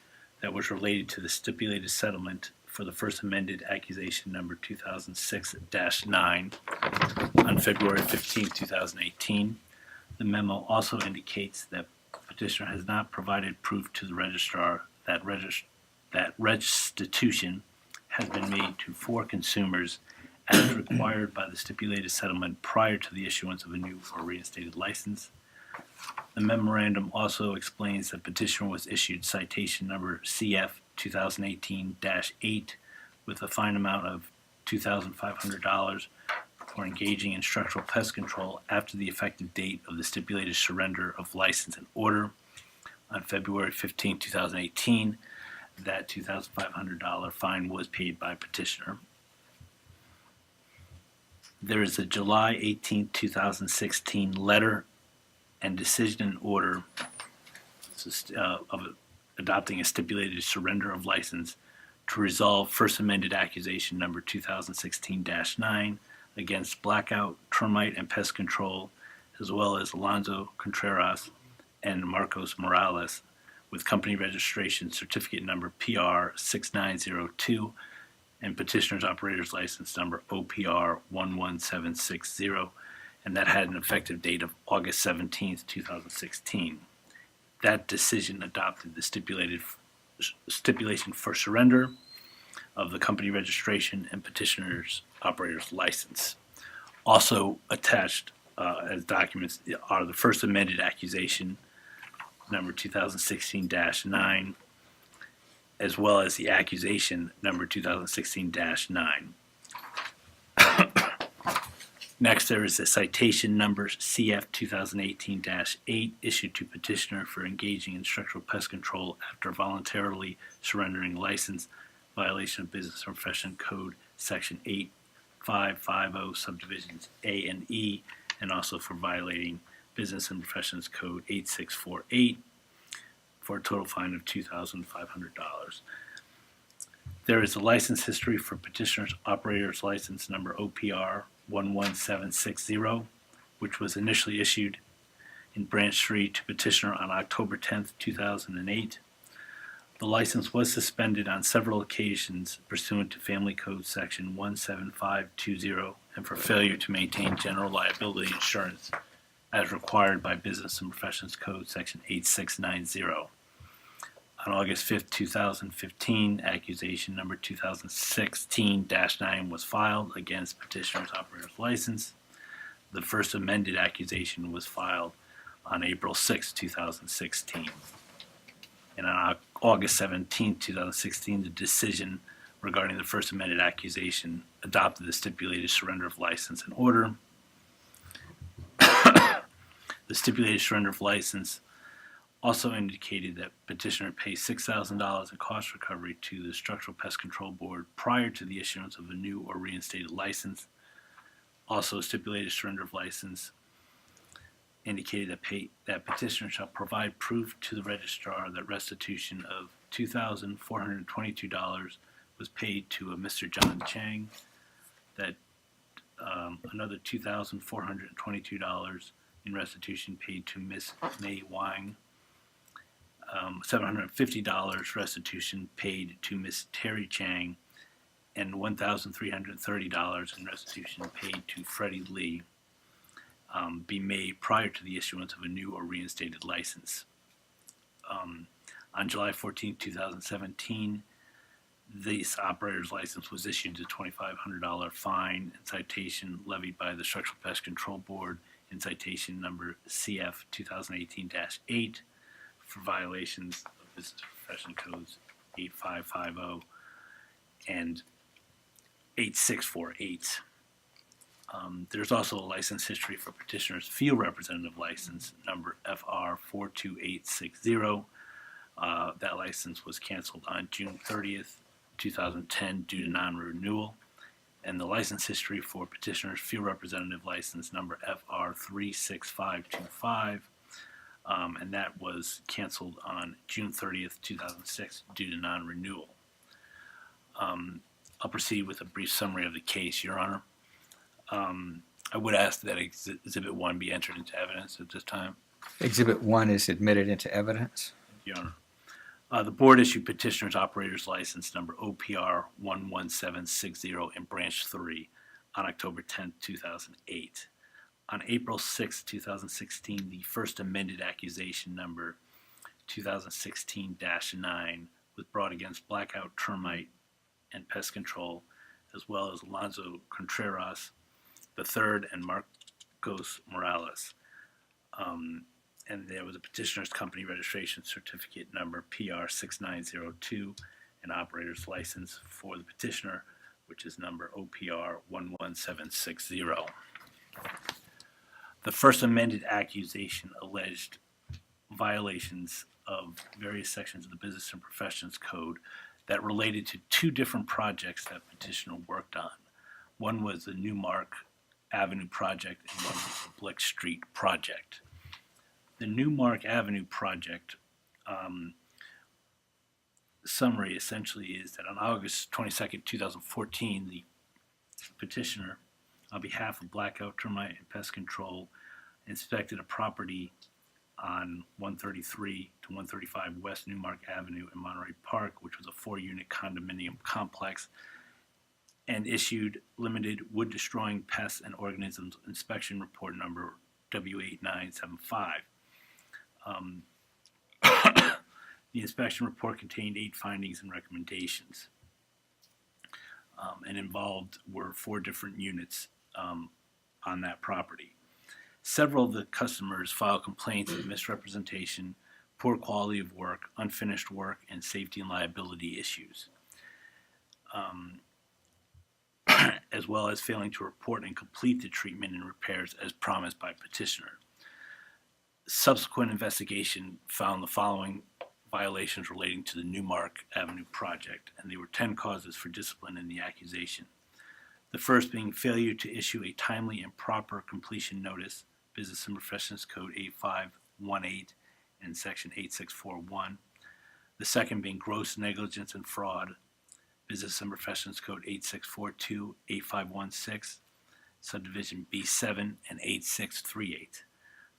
that was related to the stipulated settlement for the first amended accusation number 2006-9 on February 15, 2018. The memo also indicates that petitioner has not provided proof to the registrar that restitution has been made to 4 consumers as required by the stipulated settlement prior to the issuance of a new or reinstated license. The memorandum also explains that petitioner was issued citation number CF 2018-8 with a fine amount of $2,500 for engaging in structural pest control after the effective date of the stipulated surrender of license and order on February 15, 2018. That $2,500 fine was paid by petitioner. There is a July 18, 2016 letter and decision and order of adopting a stipulated surrender of license to resolve first amended accusation number 2016-9 against Blackout, Termite, and Pest Control, as well as Alonzo Contreras and Marcos Morales, with company registration certificate number PR 6902 and petitioner's operator's license number OPR 11760, and that had an effective date of August 17, 2016. That decision adopted the stipulation for surrender of the company registration and petitioner's operator's license. Also attached as documents are the first amended accusation number 2016-9, as well as the accusation number 2016-9. Next, there is a citation number CF 2018-8 issued to petitioner for engaging in structural pest control after voluntarily surrendering license, violation of Business and Profession Code Section 8550 subdivisions A and E, and also for violating Business and Professions Code 8648 for a total fine of $2,500. There is a license history for petitioner's operator's license number OPR 11760, which was initially issued in Branch 3 to petitioner on October 10, 2008. The license was suspended on several occasions pursuant to Family Code Section 17520 and for failure to maintain general liability insurance as required by Business and Professions Code Section 8690. On August 5th, 2015, accusation number 2016-9 was filed against Petitioner's operator's license. The first amended accusation was filed on April 6, 2016. And on August 17, 2016, the decision regarding the first amended accusation adopted the stipulated surrender of license and order. The stipulated surrender of license also indicated that petitioner pay $6,000 in cost recovery to the Structural Pest Control Board prior to the issuance of a new or reinstated license. Also, stipulated surrender of license indicated that petitioner shall provide proof to the registrar that restitution of $2,422 was paid to a Mr. John Chang, that another $2,422 in restitution paid to Miss Mei Wang, $750 restitution paid to Miss Terry Chang, and $1,330 in restitution paid to Freddie Lee be made prior to the issuance of a new or reinstated license. On July 14, 2017, this operator's license was issued a $2,500 fine and citation levied by the Structural Pest Control Board in citation number CF 2018-8 for violations of Business Profession Codes 8550 and 8648. There's also a license history for petitioner's field representative license number FR 42860. That license was canceled on June 30th, 2010 due to non-renewal. And the license history for petitioner's field representative license number FR 36525, and that was canceled on June 30th, 2006 due to non-renewal. I'll proceed with a brief summary of the case, Your Honor. I would ask that Exhibit 1 be entered into evidence at this time. Exhibit 1 is admitted into evidence. Your Honor. The board issued petitioner's operator's license number OPR 11760 in branch 3 on October 10, 2008. On April 6, 2016, the first amended accusation number 2016-9 was brought against Blackout Termite and Pest Control, as well as Alonzo Contreras III and Marcos Morales. And there was a petitioner's company registration certificate number PR 6902, an operator's license for the petitioner, which is number OPR 11760. The first amended accusation alleged violations of various sections of the Business and Professions Code that related to two different projects that petitioner worked on. One was the Newmark Avenue project and one was the Blick Street project. The Newmark Avenue project summary essentially is that on August 22nd, 2014, the petitioner, on behalf of Blackout Termite and Pest Control, inspected a property on 133 to 135 West Newmark Avenue in Monterey Park, which was a 4-unit condominium complex, and issued limited wood-destroying pests and organisms inspection report number W8975. The inspection report contained 8 findings and recommendations, and involved were 4 different units on that property. Several of the customers filed complaints of misrepresentation, poor quality of work, unfinished work, and safety and liability issues, as well as failing to report and complete the treatment and repairs as promised by petitioner. Subsequent investigation found the following violations relating to the Newmark Avenue project, and there were 10 causes for discipline in the accusation. The first being failure to issue a timely and proper completion notice, Business and Professions Code 8518 and Section 8641. The second being gross negligence and fraud, Business and Professions Code 8642, 8516, Subdivision B7 and 8638.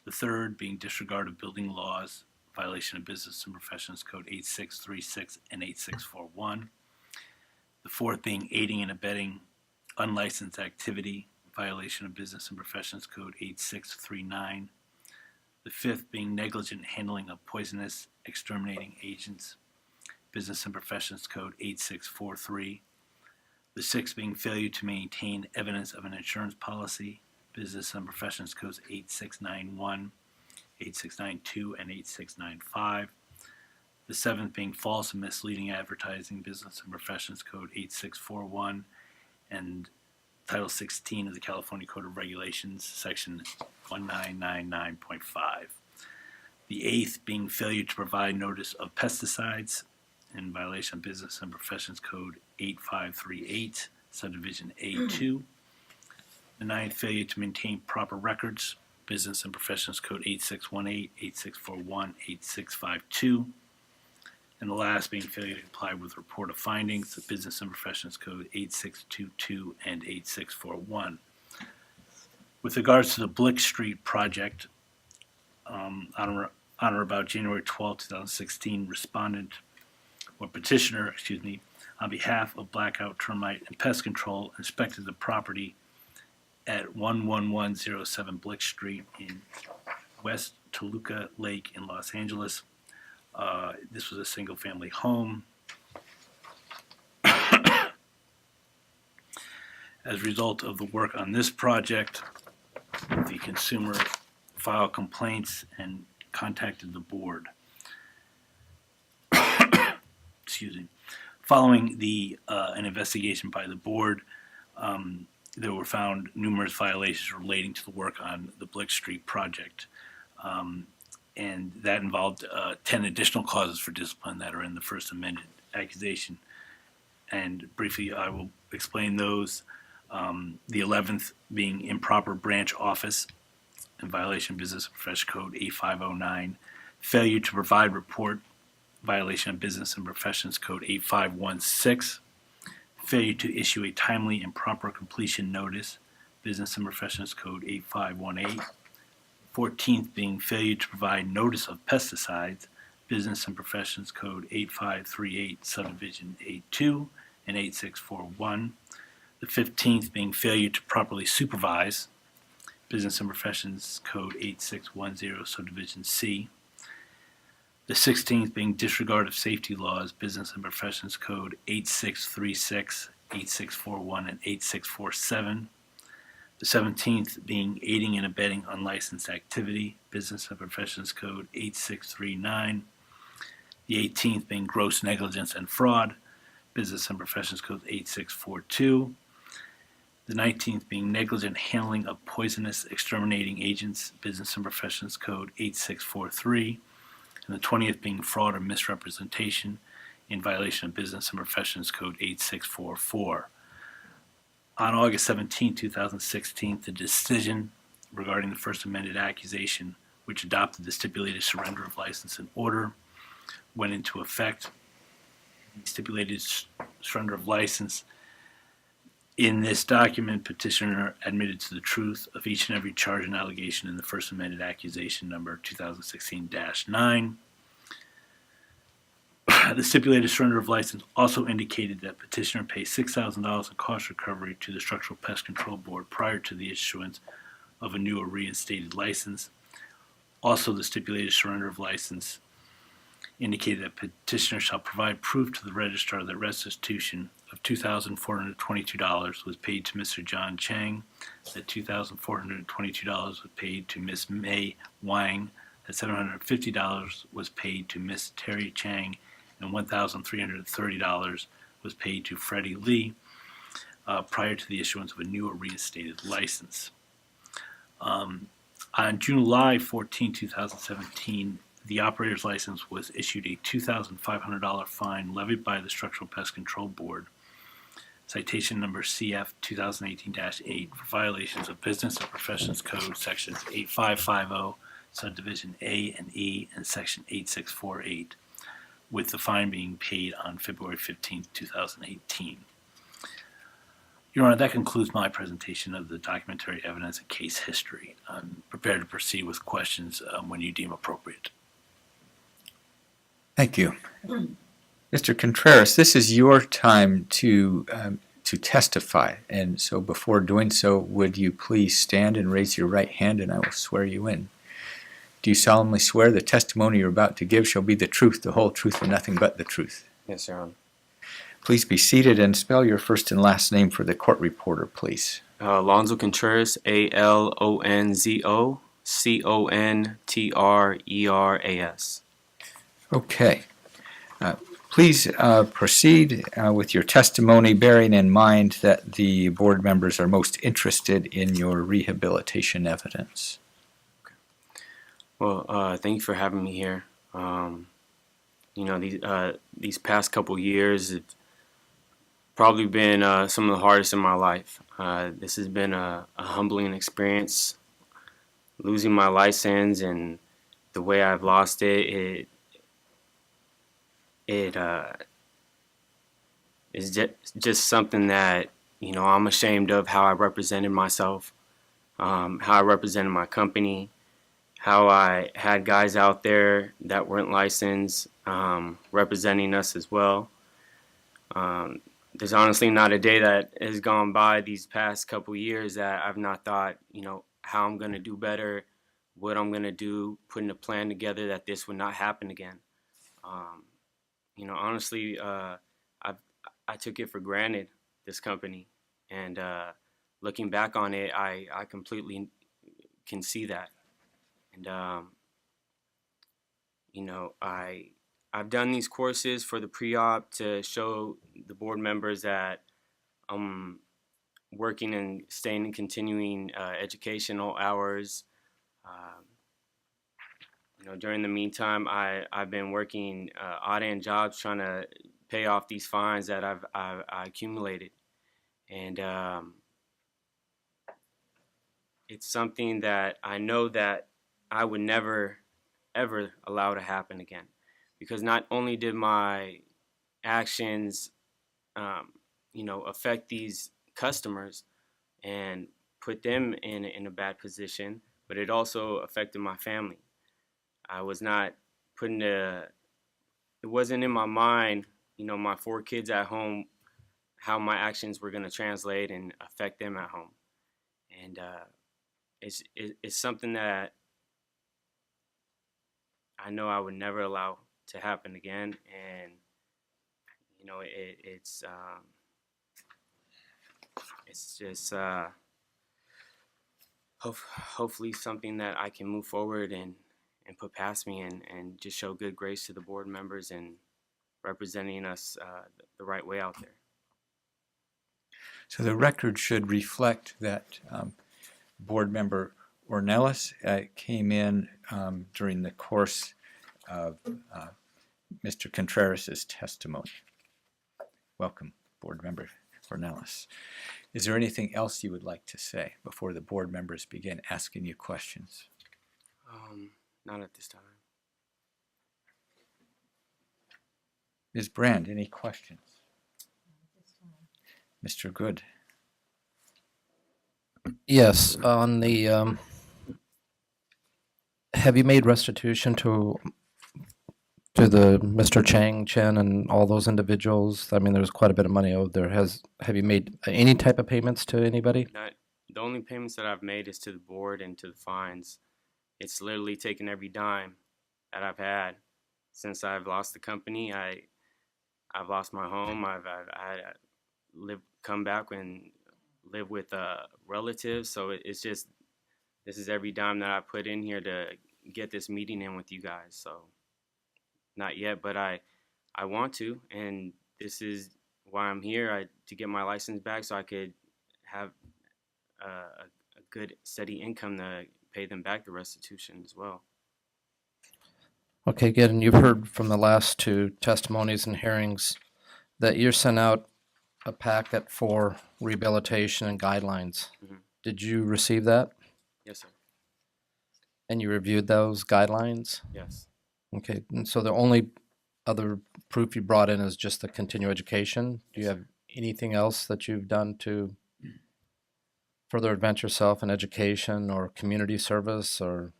The third being disregard of building laws, violation of Business and Professions Code 8636 and 8641. The fourth being aiding and abetting unlicensed activity, violation of Business and Professions Code 8639. The fifth being negligent handling of poisonous exterminating agents, Business and Professions Code 8643. The 6th being failure to maintain evidence of an insurance policy, Business and Professions Codes 8691, 8692, and 8695. The 7th being false and misleading advertising, Business and Professions Code 8641, and Title 16 of the California Code of Regulations, Section 1999.5. The 8th being failure to provide notice of pesticides in violation of Business and Professions Code 8538, Subdivision A2. The 9th, failure to maintain proper records, Business and Professions Code 8618, 8641, 8652. And the last being failure to comply with report of findings, the Business and Professions Code 8622 and 8641. With regards to the Blick Street project, on or about January 12, 2016, petitioner, on behalf of Blackout Termite and Pest Control, inspected the property at 11107 Blick Street in West Toluca Lake in Los Angeles. This was a single-family home. As a result of the work on this project, the consumer filed complaints and contacted the board. Excuse me. Following an investigation by the board, there were found numerous violations relating to the work on the Blick Street project. And that involved 10 additional causes for discipline that are in the First Amendment accusation. And briefly, I will explain those. The 11th being improper branch office in violation of Business and Professions Code 8509, failure to provide report, violation of Business and Professions Code 8516, failure to issue a timely and proper completion notice, Business and Professions Code 8518. 14th being failure to provide notice of pesticides, Business and Professions Code 8538, Subdivision A2 and 8641. The 15th being failure to properly supervise, Business and Professions Code 8610, Subdivision C. The 16th being disregard of safety laws, Business and Professions Code 8636, 8641, and 8647. The 17th being aiding and abetting unlicensed activity, Business and Professions Code 8639. The 18th being gross negligence and fraud, Business and Professions Code 8642. The 19th being negligent handling of poisonous exterminating agents, Business and Professions Code 8643. And the 20th being fraud or misrepresentation in violation of Business and Professions Code 8644. On August 17, 2016, the decision regarding the First Amendment accusation, which adopted the stipulated surrender of license and order, went into effect. The stipulated surrender of license. In this document, petitioner admitted to the truth of each and every charge and allegation in the First Amendment accusation number 2016-9. The stipulated surrender of license also indicated that petitioner pay $6,000 in cost recovery to the Structural Pest Control Board prior to the issuance of a new or reinstated license. Also, the stipulated surrender of license indicated that petitioner shall provide proof to the registrar that restitution of $2,422 was paid to Mr. John Chang, that $2,422 was paid to Ms. May Wang, that $750 was paid to Ms. Terry Chang, and $1,330 was paid to Freddie Lee prior to the issuance of a new or reinstated license. On July 14, 2017, the operator's license was issued a $2,500 fine levied by the Structural Pest Control Board, citation number CF 2018-8, for violations of Business and Professions Code sections 8550, subdivision A and E, and section 8648, with the fine being paid on February 15, 2018. Your Honor, that concludes my presentation of the documentary evidence and case history. I'm prepared to proceed with questions when you deem appropriate. Thank you. Mr. Contreras, this is your time to testify, and so before doing so, would you please stand and raise your right hand, and I will swear you in. Do you solemnly swear the testimony you're about to give shall be the truth, the whole truth, and nothing but the truth? Yes, Your Honor. Please be seated and spell your first and last name for the court reporter, please. Alonzo Contreras, ALONZO CONTRERAS. Okay. Please proceed with your testimony, bearing in mind that the board members are most interested in your rehabilitation evidence. Well, thank you for having me here. These past couple years have probably been some of the hardest in my life. This has been a humbling experience. Losing my license and the way I've lost it, it is just something that, I'm ashamed of how I represented myself, how I represented my company, how I had guys out there that weren't licensed representing us as well. There's honestly not a day that has gone by these past couple years that I've not thought, how I'm going to do better, what I'm going to do, putting a plan together that this would not happen again. Honestly, I took it for granted, this company. And looking back on it, I completely can see that. And, I've done these courses for the pre-op to show the board members that I'm working and staying in continuing educational hours. During the meantime, I've been working odd-end jobs trying to pay off these fines that I accumulated. And it's something that I know that I would never, ever allow to happen again. Because not only did my actions, affect these customers and put them in a bad position, but it also affected my family. I was not it wasn't in my mind, my 4 kids at home, how my actions were going to translate and affect them at home. And it's something that I know I would never allow to happen again. And it's just hopefully something that I can move forward and put past me and just show good grace to the board members and representing us the right way out there. So the record should reflect that board member Ornelas came in during the course of Mr. Contreras' testimony. Welcome, board member Ornelas. Is there anything else you would like to say before the board members begin asking you questions? Not at this time. Ms. Brand, any questions? Mr. Good. Yes, on the, have you made restitution to the Mr. Chen and all those individuals? I mean, there's quite a bit of money owed there. Have you made any type of payments to anybody? The only payments that I've made is to the board and to the fines. It's literally taken every dime that I've had since I've lost the company. I've lost my home. I've come back and live with relatives. So it's just, this is every dime that I put in here to get this meeting in with you guys. So not yet, but I want to, and this is why I'm here, to get my license back so I could have a good steady income to pay them back the restitution as well. Okay, good. And you've heard from the last 2 testimonies and hearings that you sent out a packet for rehabilitation and guidelines. Mm-hmm. Did you receive that? Yes, sir. And you reviewed those guidelines? Yes. Okay, and so the only other proof you brought in is just the continuing education. Do you have anything else that you've done to further advance yourself in education or community service? Or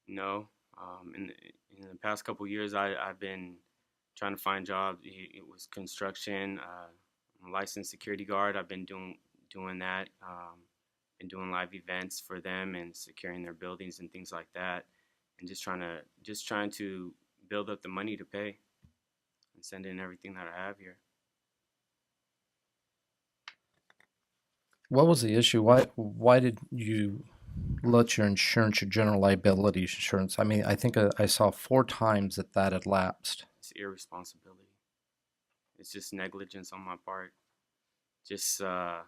No. In the past couple of years, I've been trying to find jobs. It was construction. I'm a licensed security guard. I've been doing that. Been doing live events for them and securing their buildings and things like that. And just trying to build up the money to pay. and send in everything that I have here. What was the issue? Why did you let your insurance, your general liability insurance? I mean, I think I saw 4 times that had lapsed. It's irresponsibility. It's just negligence on my part. Just it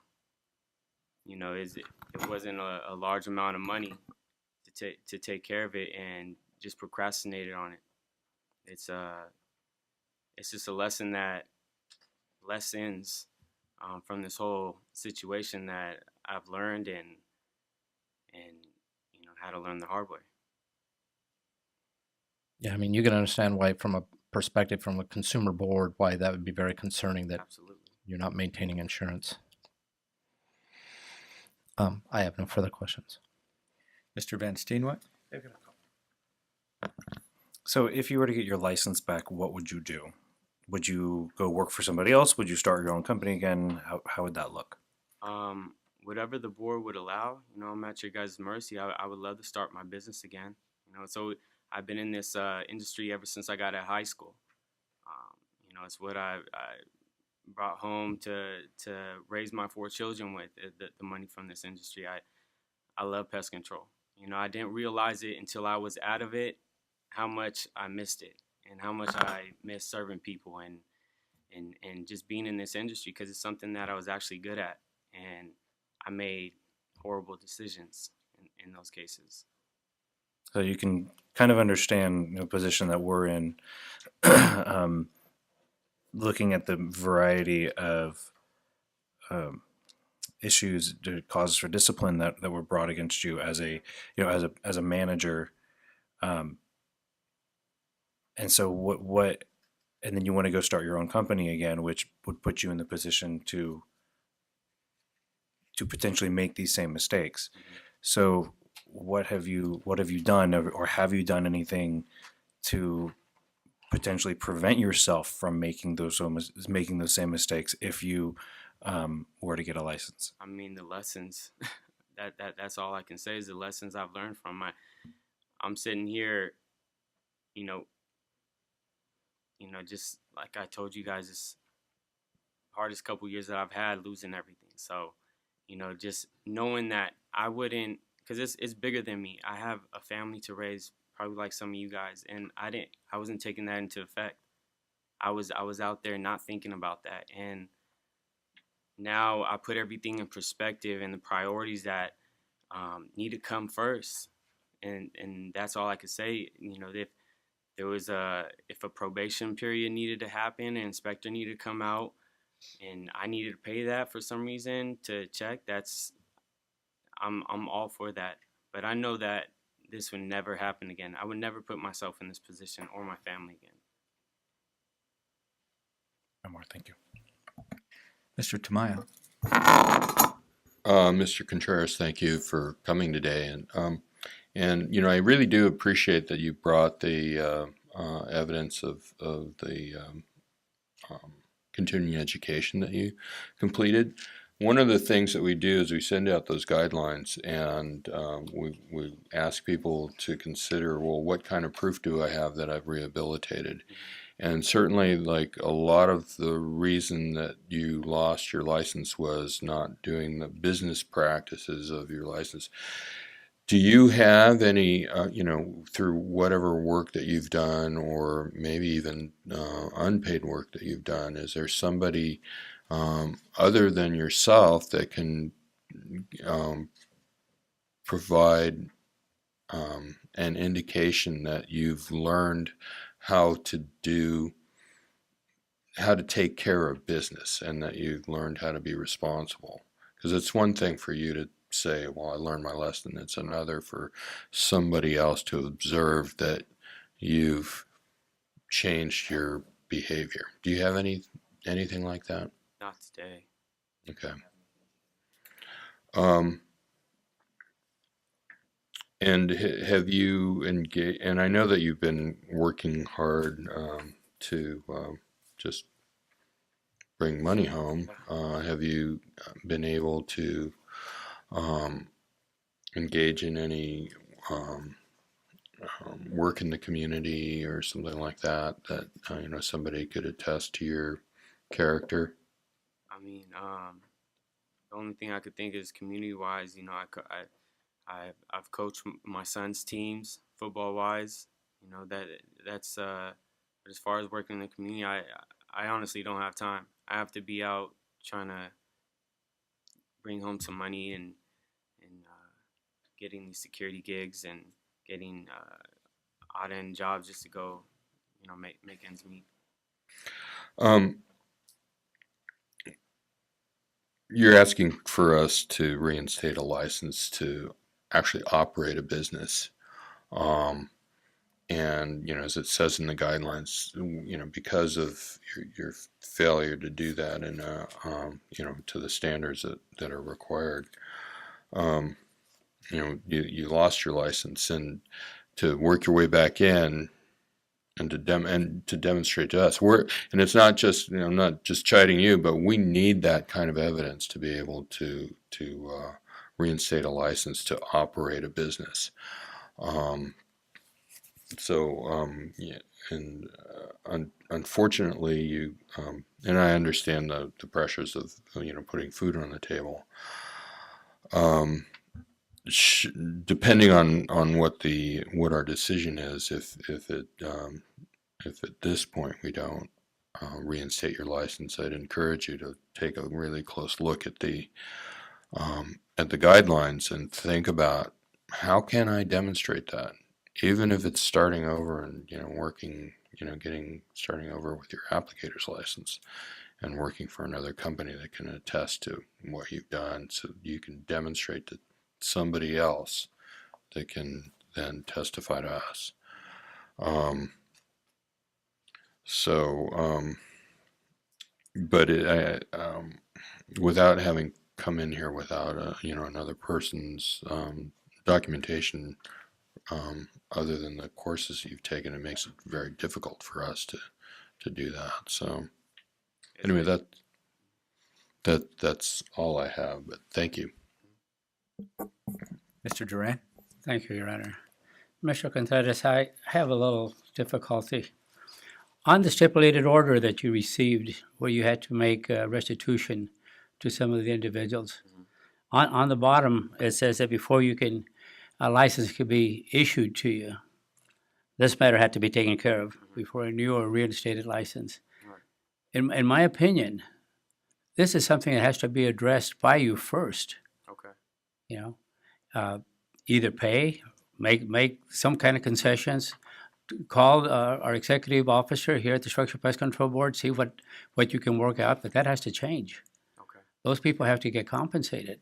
wasn't a large amount of money to take care of it, and just procrastinated on it. It's just a lesson that lessons from this whole situation that I've learned and how to learn the hard way. Yeah, I mean, you can understand why, from a perspective from a consumer board, why that would be very concerning that Absolutely. you're not maintaining insurance. I have no further questions. Mr. Van Steenwyk? So if you were to get your license back, what would you do? Would you go work for somebody else? Would you start your own company again? How would that look? Whatever the board would allow, I'm at your guys' mercy. I would love to start my business again. So I've been in this industry ever since I got out of high school. It's what I brought home to raise my 4 children with, the money from this industry. I love pest control. I didn't realize it until I was out of it, how much I missed it and how much I miss serving people and just being in this industry, because it's something that I was actually good at, and I made horrible decisions in those cases. So you can kind of understand the position that we're in, looking at the variety of issues, causes for discipline that were brought against you as a manager. And so what, and then you want to go start your own company again, which would put you in the position to potentially make these same mistakes. So what have you done, or have you done anything to potentially prevent yourself from making those same mistakes if you were to get a license? I mean, the lessons, that's all I can say is the lessons I've learned from I'm sitting here, just like I told you guys, it's the hardest couple years that I've had, losing everything. So, just knowing that I wouldn't, because it's bigger than me. I have a family to raise, probably like some of you guys, and I wasn't taking that into effect. I was out there not thinking about that, and now I put everything in perspective and the priorities that need to come first, and that's all I could say. If there was if a probation period needed to happen, an inspector needed to come out, and I needed to pay that for some reason to check, I'm all for that. But I know that this would never happen again. I would never put myself in this position or my family again. No more, thank you. Mr. Tamayo? Mr. Contreras, thank you for coming today, and I really do appreciate that you brought the evidence of the continuing education that you completed. One of the things that we do is we send out those guidelines, and we ask people to consider, well, what kind of proof do I have that I've rehabilitated? And certainly, like, a lot of the reason that you lost your license was not doing the business practices of your license. Do you have any, through whatever work that you've done, or maybe even unpaid work that you've done, is there somebody other than yourself that can provide an indication that you've learned how to take care of business, and that you've learned how to be responsible? Because it's one thing for you to say, well, I learned my lesson. It's another for somebody else to observe that you've changed your behavior. Do you have anything like that? Not today. Okay. And have you engaged, and I know that you've been working hard to just bring money home. Have you been able to engage in any work in the community or something like that, that somebody could attest to your character? I mean, the only thing I could think is community-wise. I've coached my son's teams football-wise. That's. But as far as working in the community, I honestly don't have time. I have to be out trying to bring home some money and getting these security gigs and getting odd end jobs just to go, make ends meet. You're asking for us to reinstate a license to actually operate a business. And, as it says in the guidelines, because of your failure to do that and, to the standards that are required, you lost your license, and to work your way back in and to demonstrate to us, and it's not just, I'm not just chiding you, but we need that kind of evidence to be able to reinstate a license to operate a business. Unfortunately, you and I understand the pressures of putting food on the table. Depending on what our decision is, if at this point we don't reinstate your license, I'd encourage you to take a really close look at the guidelines and think about, how can I demonstrate that? Even if it's starting over and, starting over with your applicator's license and working for another company that can attest to what you've done, so you can demonstrate to somebody else that can then testify to us. But without having come in here without another person's documentation, other than the courses you've taken, it makes it very difficult for us to do that. So anyway, that's all I have, but thank you. Mr. Duran? Thank you, Your Honor. Mr. Contreras, I have a little difficulty. On the stipulated order that you received, where you had to make restitution to some of the individuals, on the bottom it says that before a license could be issued to you, this matter had to be taken care of before a new or reinstated license. Right. In my opinion, this is something that has to be addressed by you first. Okay. Either pay, make some kind of concessions, call our executive officer here at the Structural Pest Control Board, see what you can work out, but that has to change. Okay. Those people have to get compensated.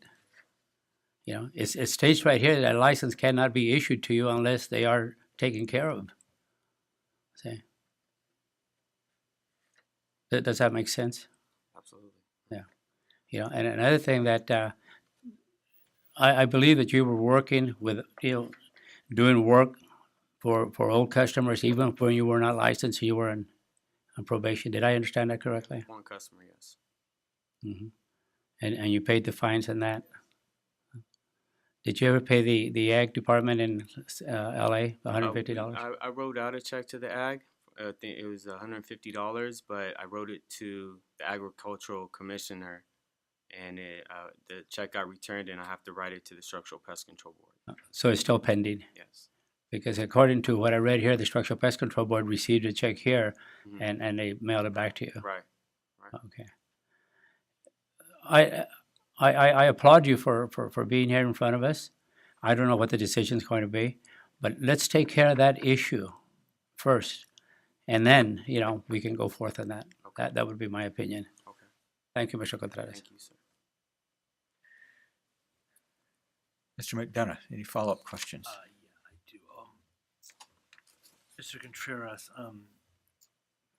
It states right here that a license cannot be issued to you unless they are taken care of. See? Does that make sense? Absolutely. Yeah. And another thing that I believe that you were working with, doing work for old customers, even when you were not licensed, you were on probation. Did I understand that correctly? One customer, yes. Mm-hmm. And you paid the fines on that? Did you ever pay the ag department in LA $150? I wrote out a check to the ag. I think it was $150, but I wrote it to the agricultural commissioner, and the check got returned, and I have to write it to the Structural Pest Control Board. So it's still pending? Yes. Because according to what I read here, the Structural Pest Control Board received a check here, and they mailed it back to you. Right. Okay. I applaud you for being here in front of us. I don't know what the decision is going to be, but let's take care of that issue first, and then we can go forth on that. Okay. That would be my opinion. Okay. Thank you, Mr. Contreras. Thank you, sir. Mr. McDonough, any follow-up questions? Yeah, I do. Mr. Contreras,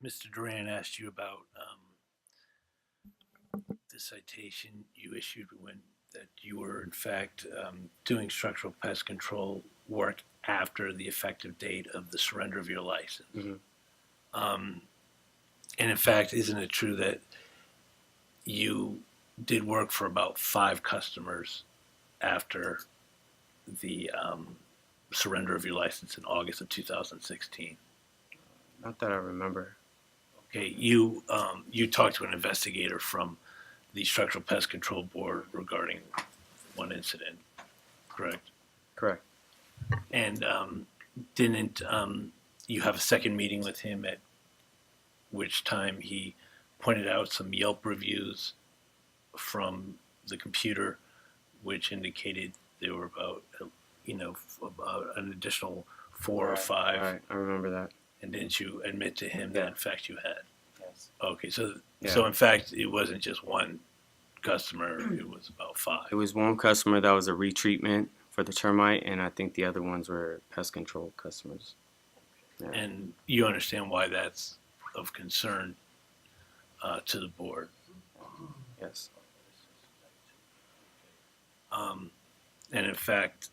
Mr. Duran asked you about the citation you issued that you were in fact doing structural pest control work after the effective date of the surrender of your license. And in fact, isn't it true that you did work for about 5 customers after the surrender of your license in August of 2016. Not that I remember. Okay, you talked to an investigator from the Structural Pest Control Board regarding one incident, correct? Correct. And didn't you have a second meeting with him at which time he pointed out some Yelp reviews from the computer, which indicated there were about, about an additional 4 or 5. Right, I remember that. And didn't you admit to him that in fact you had? Yes. Okay, so Yeah. in fact it wasn't just one customer; it was about 5. It was one customer that was a retreatment for the termite, and I think the other ones were pest control customers. Yeah. And you understand why that's of concern to the board. Yes. And in fact,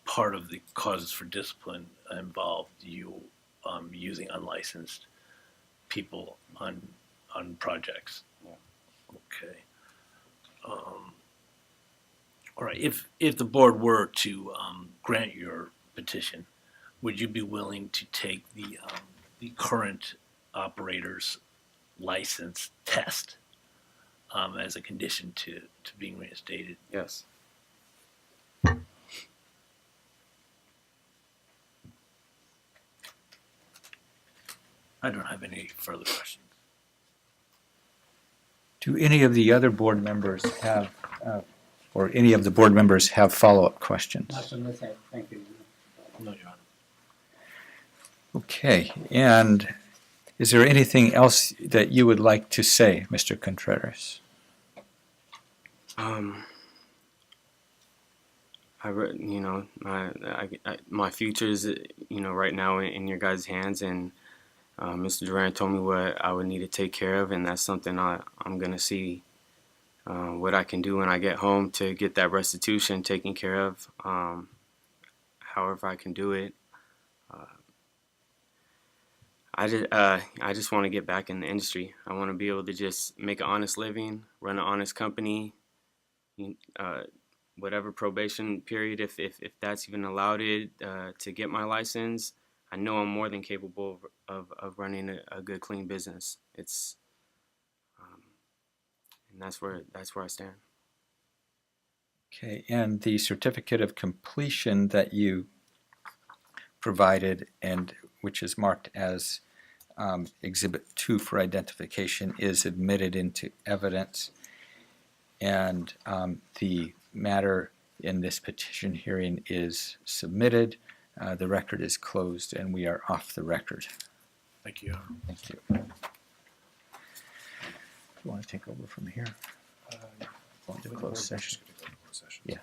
part of the causes for discipline involved you using unlicensed people on projects. Yeah. Okay. All right. If the board were to grant your petition, would you be willing to take the current operator's license test as a condition to being reinstated? Yes. I don't have any further questions. Do any of the other board members have, or any of the board members have follow-up questions? Thank you. No, Your Honor. Okay, and is there anything else that you would like to say, Mr. Contreras? My future is, right now in your guys' hands, and Mr. Durant told me what I would need to take care of, and that's something I'm gonna see what I can do when I get home to get that restitution taken care of. However I can do it. I just want to get back in the industry. I want to be able to just make an honest living, run an honest company, whatever probation period, if that's even allowed it, to get my license. I know I'm more than capable of running a good, clean business. It's, and that's where I stand. Okay, and the certificate of completion that you provided, and which is marked as Exhibit 2 for identification, is admitted into evidence, and the matter in this petition hearing is submitted. The record is closed, and we are off the record. Thank you, Your Honor. Thank you. You want to take over from here? Going to closed session. Yeah.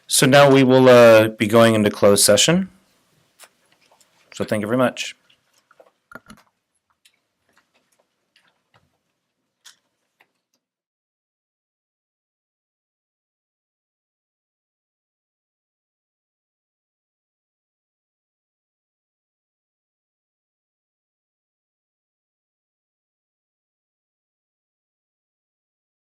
So now we will be going into closed session. So thank you very much.